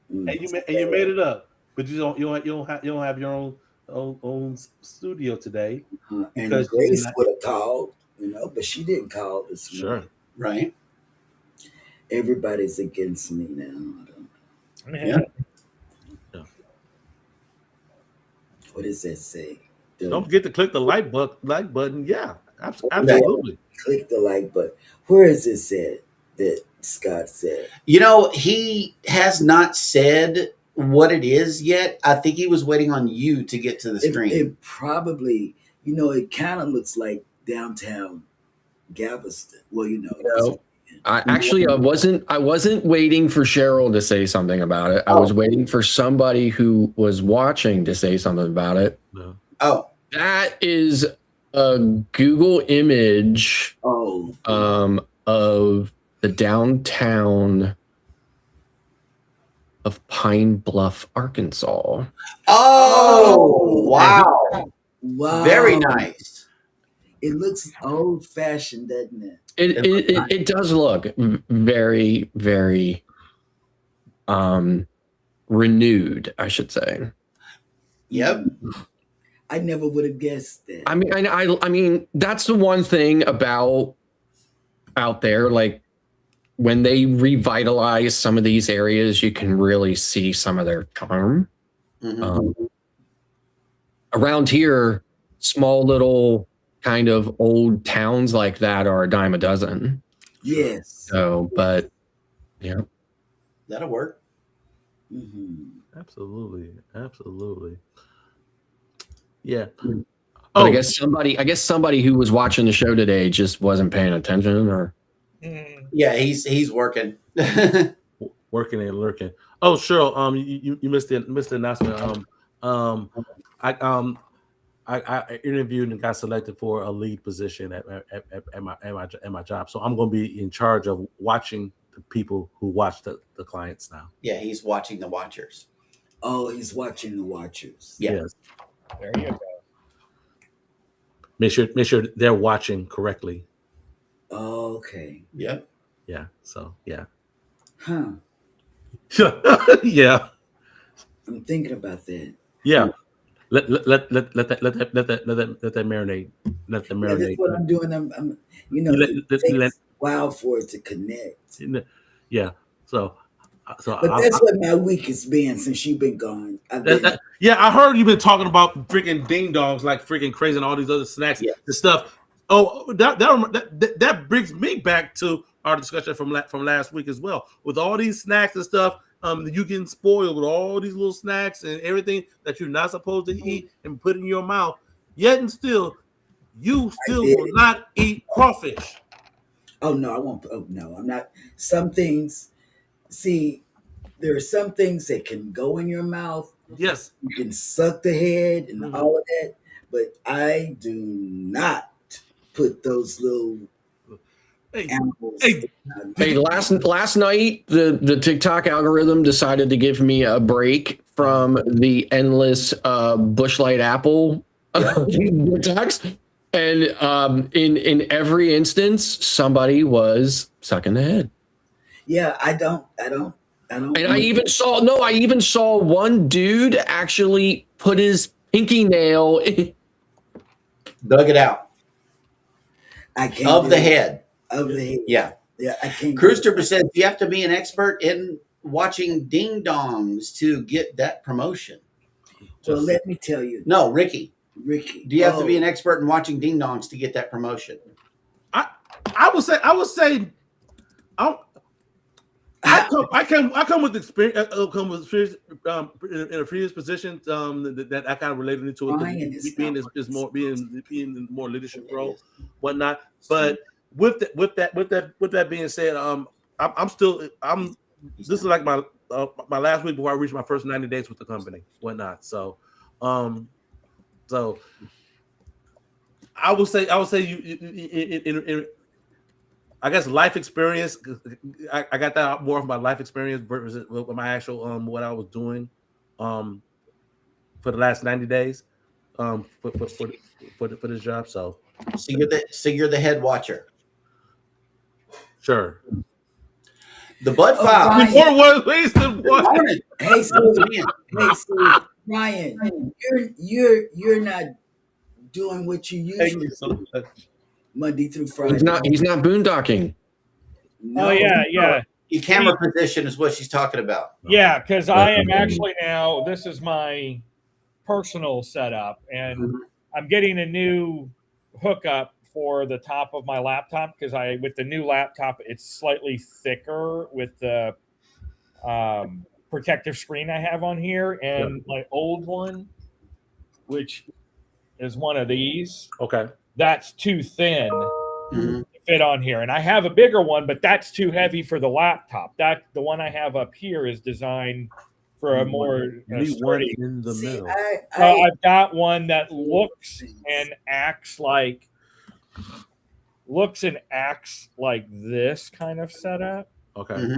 And you made it up, but you don't have your own studio today. And Grace would have called, but she didn't call this morning. Sure. Right. Everybody's against me now. I don't know. Yeah. What does that say? Don't forget to click the like button. Yeah, absolutely. Click the like button. Where is this at that Scott said? He has not said what it is yet. I think he was waiting on you to get to the screen. It probably, it kind of looks like downtown Galveston. Well, I wasn't waiting for Cheryl to say something about it. I was waiting for somebody who was watching to say something about it. No. Oh, that is a Google image of the downtown of Pine Bluff, Arkansas. Oh, wow. Very nice. It looks old-fashioned, doesn't it? It does look very, very renewed, I should say. Yep. I never would have guessed that. I mean, that's the one thing about out there. Like when they revitalize some of these areas, you can really see some of their charm. Mm-hmm. Around here, small little kind of old towns like that are a dime a dozen. Yes. So, but yeah, that'll work. Mm-hmm. Absolutely. Yeah. But I guess somebody who was watching the show today just wasn't paying attention, or yeah, he's working, working and lurking. Oh, Cheryl, you missed the announcement. I interviewed and got selected for a lead position at my job, so I'm going to be in charge of watching the people who watch the clients now. Yeah, he's watching the watchers. Oh, he's watching the watchers. Yeah. Yes. There you go. Make sure they're watching correctly. Oh, okay. Yep. Yeah. So yeah. Huh. Yeah. I'm thinking about that. Yeah. Let that marinate. Let that marinate. That's what I'm doing. I'm it takes a while for it to connect. Yeah. So So But that's what my week has been since you've been gone. Yeah, I heard you've been talking about freaking ding dongs like freaking crazy and all these other snacks and stuff. Oh, that brings me back to our discussion from last week as well. With all these snacks and stuff, you getting spoiled with all these little snacks and everything that you're not supposed to eat and put in your mouth. Yet and still, you still will not eat crawfish. Oh no, I won't. Oh no, I'm not. Some things. See, there are some things that can go in your mouth. Yes. You can suck the head and all of that, but I do not put those little animals. Hey, last night the TikTok algorithm decided to give me a break from the endless Bushlight Apple TikToks, and in every instance somebody was sucking the head. Yeah, I don't. And I even saw one dude actually put his pinky nail dug it out. I can't of the head. Of the head. Yeah. Yeah, I can't. Christopher says you have to be an expert in watching ding dongs to get that promotion. Well, let me tell you. No, Ricky. Ricky. Do you have to be an expert in watching ding dongs to get that promotion? I would say I come with experience. Come with experience in a previous position that I kind of related to it. Being more leadership role, whatnot. But with that being said, I'm still. This is like my last week before I reach my first 90 days with the company, whatnot. So, so I would say you I guess life experience. I got that more of my life experience versus my actual what I was doing for the last 90 days for this job. So you're the head watcher. Sure. The Bud File. Hey, so Ryan, you're not doing what you usually do. Monday through Friday. He's not boondocking. No. Oh yeah. The camera position is what she's talking about. Yeah, because I am actually now. This is my personal setup, and I'm getting a new hookup for the top of my laptop because with the new laptop it's slightly thicker with the protective screen I have on here, and my old one, which is one of these. Okay. That's too thin to fit on here. And I have a bigger one, but that's too heavy for the laptop. The one I have up here is designed for a more sturdy. In the middle. I've got one that looks and acts like this kind of setup. Okay.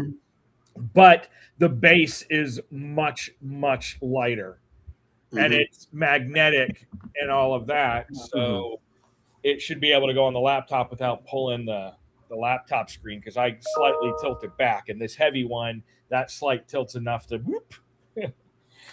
But the base is much, much lighter. And it's magnetic and all of that. So it should be able to go on the laptop without pulling the laptop screen because I slightly tilt it back. And this heavy one, that slight tilt's enough to whoop.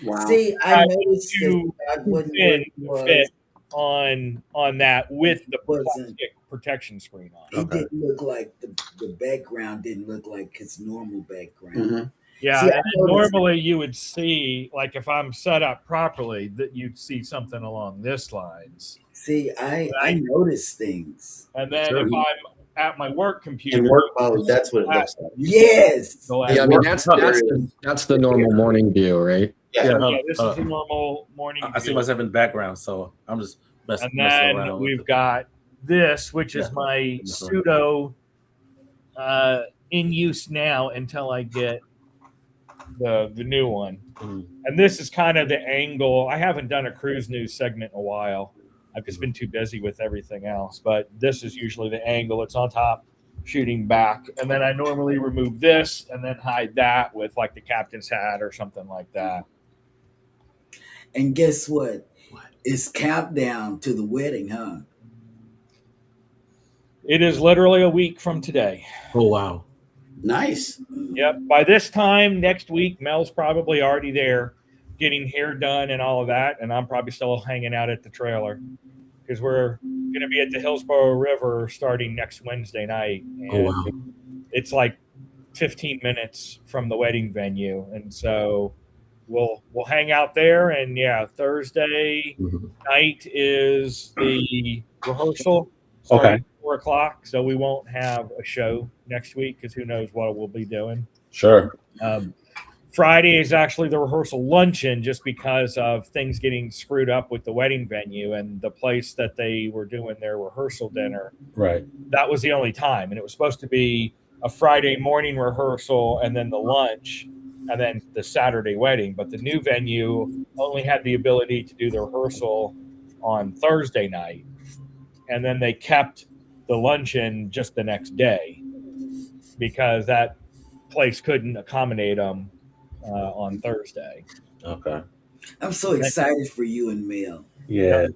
Wow. See, I noticed that wouldn't fit on that with the plastic protection screen on. It didn't look like the background didn't look like his normal background. Yeah, see, and normally you would see, like if I'm set up properly, that you'd see something along this lines. See, I notice things. And then if I'm at my work computer, in work mode, that's what it looks like. Yes. Yeah, I mean that's the normal morning view, right? Yeah, this is a normal morning view. I see myself in the background, so I'm just messing around. And then we've got this, which is my pseudo in use now until I get the new one. And this is kind of the angle. I haven't done a cruise news segment in a while. I've just been too busy with everything else, but this is usually the angle. It's on top shooting back, and then I normally remove this and then hide that with like the captain's hat or something like that. And guess what? It's countdown to the wedding, huh? It is literally a week from today. Oh wow. Nice. Yep. By this time next week, Mel's probably already there getting hair done and all of that. And I'm probably still hanging out at the trailer because we're going to be at the Hillsborough River starting next Wednesday night. And it's like 15 minutes from the wedding venue, and so we'll hang out there. And yeah, Thursday night is the rehearsal starting at 4:00, so we won't have a show next week because who knows what we'll be doing. Sure. Friday is actually the rehearsal luncheon, just because of things getting screwed up with the wedding venue and the place that they were doing their rehearsal dinner. Right. That was the only time, and it was supposed to be a Friday morning rehearsal and then the lunch and then the Saturday wedding. But the new venue only had the ability to do the rehearsal on Thursday night, and then they kept the luncheon just the next day because that place couldn't accommodate them on Thursday. Okay. I'm so excited for you and Mel. Yeah. And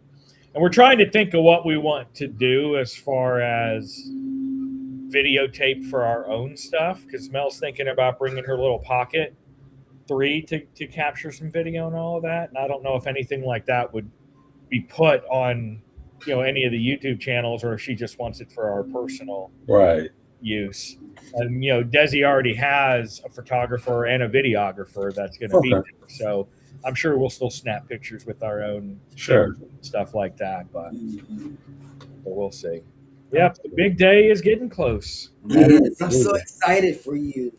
we're trying to think of what we want to do as far as videotape for our own stuff, because Mel's thinking about bringing her little Pocket 3 to capture some video and all of that. And I don't know if anything like that would be put on, any of the YouTube channels, or if she just wants it for our personal use. And Desi already has a photographer and a videographer that's going to be there, so I'm sure we'll still snap pictures with our own stuff like that. But we'll see. Yep, the big day is getting close. Yes, I'm so excited for you.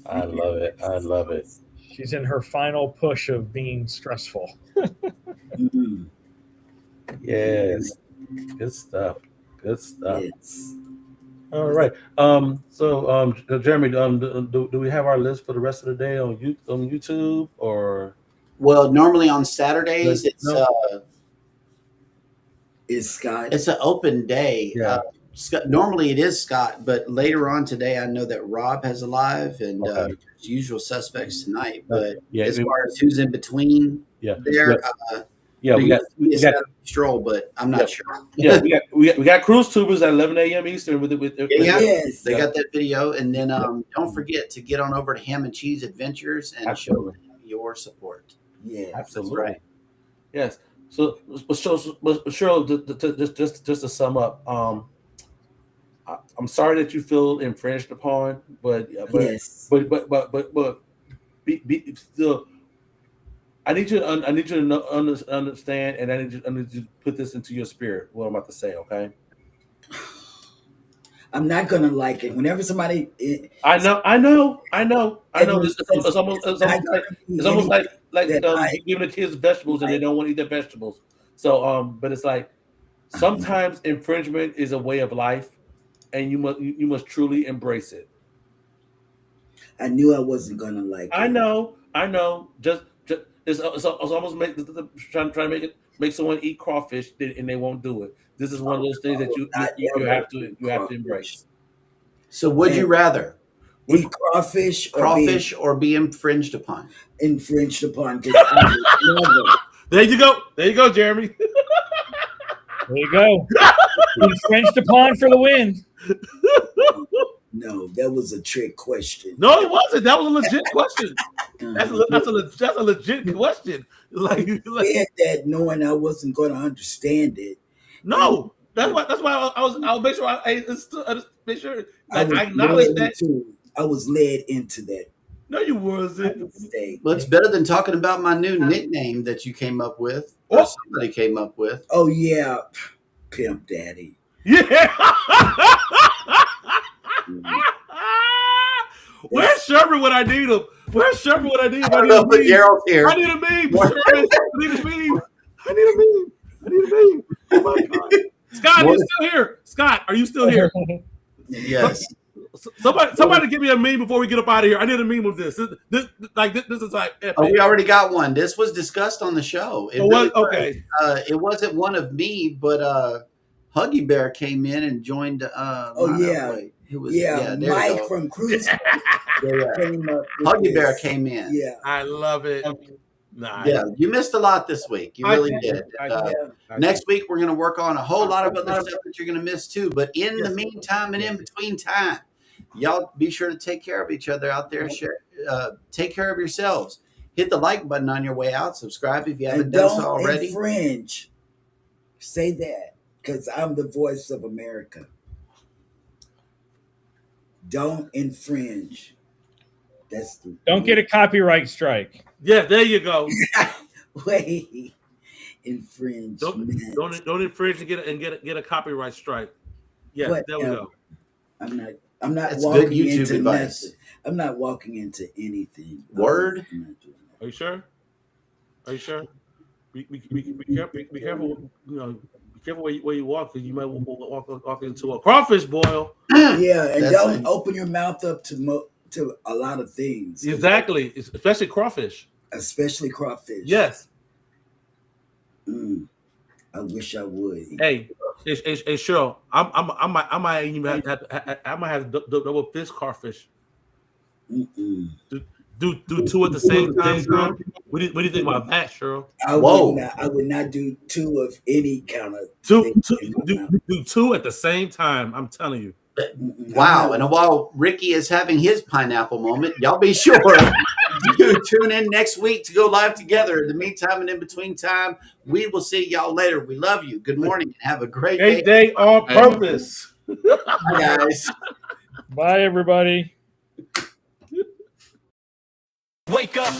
I love it. I love it. She's in her final push of being stressful. Yes. Good stuff. Good stuff. Yes. All right. So Jeremy, do we have our list for the rest of the day on YouTube or? Well, normally on Saturdays it's Scott. It's an open day. Yeah. Normally it is Scott, but later on today I know that Rob has a live and usual suspects tonight. But as far as who's in between, we got Stroll, but I'm not sure. Yeah, we got Cruise Tubers at 11 a.m. Eastern with Yes. They got that video, and then don't forget to get on over to Ham and Cheese Adventures and show them your support. Yeah, absolutely. Right. Yes. So, Cheryl, just to sum up, I'm sorry that you feel infringed upon, but still. I need you to understand, and I need you to put this into your spirit. What I'm about to say, okay? I'm not gonna like it. Whenever somebody, I know. It's almost like giving the kids vegetables and they don't want to eat their vegetables. So, but it's like sometimes infringement is a way of life, and you must truly embrace it. I knew I wasn't gonna like it. I know. Just. It's almost trying to make someone eat crawfish and they won't do it. This is one of those things that you have to embrace. So, would you rather eat crawfish or be infringed upon? Infringed upon. There you go, Jeremy. There you go. Infringed upon for the win. No, that was a trick question. No, it wasn't. That was a legit question. That's a legit question. Like that knowing I wasn't going to understand it. No, that's why I'll make sure I make sure I acknowledge that. I was led into that. No, you wasn't. Well, it's better than talking about my new nickname that you came up with, or somebody came up with. Oh yeah, Pimp Daddy. Yeah. Where's Sherman when I need him? Where's Sherman when I need him? I don't know, but Gerald's here. I need a meme. I need a meme. Oh my God. Scott, are you still here? Scott, are you still here? Yes. Somebody give me a meme before we get up out of here. I need a meme with this. This is like epic. Oh, we already got one. This was discussed on the show. It wasn't one of me, but Huggy Bear came in and joined. Mike from Cruise. Huggy Bear came in. Yeah, I love it. Nice. Yeah, you missed a lot this week. You really did. Next week we're going to work on a whole lot of other stuff that you're going to miss too. But in the meantime and in between time, y'all be sure to take care of each other out there. Take care of yourselves. Hit the like button on your way out. Subscribe if you haven't done so already. Infringe. Say that because I'm the voice of America. Don't infringe. That's the Don't get a copyright strike. Yeah, there you go. way. Infringe. Don't infringe and get a copyright strike. Yeah, there we go. I'm not That's walking good YouTube into advice. nothing. I'm not walking into anything. Word? I'm not doing that. Are you sure? Are you sure? Be careful. You know, be careful where you walk, because you might walk into a crawfish boil. Yeah, and That's don't like- open your mouth up to a lot of things. Exactly, especially crawfish. Especially crawfish. Yes. I wish I would. Hey, Cheryl, I might even have double fish crawfish. Mm-mm. Do two at the same time, Cheryl? What do you think about that, Cheryl? I would not do two of any kind of Do thing. two at the same time. I'm telling you. Wow. And while Ricky is having his pineapple moment, y'all be sure to tune in next week to go live together. In the meantime and in between time, we will see y'all later. We love you. Good morning and have a great Great day. day on purpose. Bye, guys. Bye, everybody. Wake up,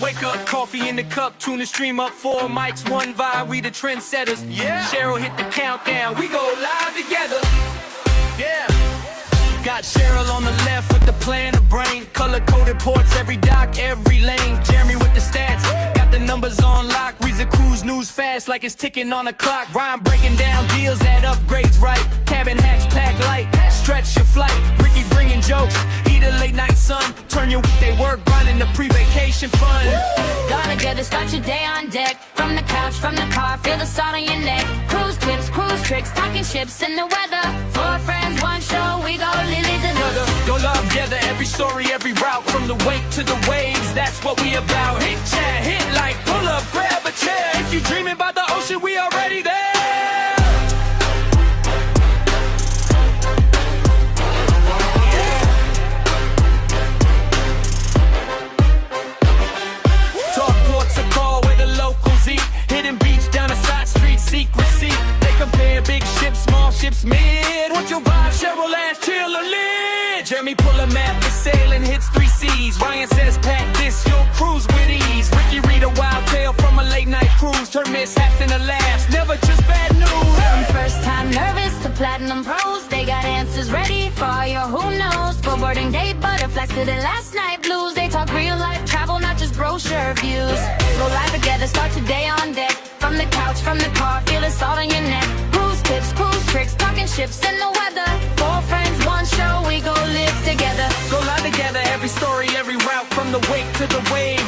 coffee in the cup, tune the stream up, 4 mics, 1 vibe, we the trendsetters. Yeah. Cheryl hit the countdown, we go live together. Yeah. Got Cheryl on the left with the plan of brain, color-coded ports, every dock, every lane. Jeremy with the stats, got the numbers on lock, reads the cruise news fast like it's ticking on a clock. Ryan breaking down deals at upgrades right, cabin hacks pack light, stretch your flight. Ricky bringing jokes, eat a late night sun, turn your weekday work grind into pre-vacation fun. Got together, start your day on deck. From the couch, from the car, feel the salt on your neck. Cruise tips, cruise tricks, talking ships in the weather. 4 friends, 1 show, we go Lily together. Go live together, every story, every route, from the wake to the waves, that's what we about. Hit chat, hit like, pull up, grab a chair. If you dreaming about the ocean, we already there. Talk ports a call where the locals eat. Hidden beach down a side street, secrecy. They compare big ships, small ships, mid. What's your vibe, Cheryl, ass, chill or lid? Jeremy pull a map, the sailing hits 3 seas. Ryan says pack this, you'll cruise with ease. Ricky read a wild tale from a late night cruise. Turn mishaps into laughs, never just bad news. From first time nervous to platinum pros, they got answers ready for all your who knows. For boarding day butterflies to the last night blues. They talk real life travel, not just brochure views. Go live together, start your day on deck. From the couch, from the car, feel the salt on your neck. Cruise tips, cruise tricks, talking ships in the weather. 4 friends, 1 show, we go live together. Go live together, every story, every route, from the wake to the wave.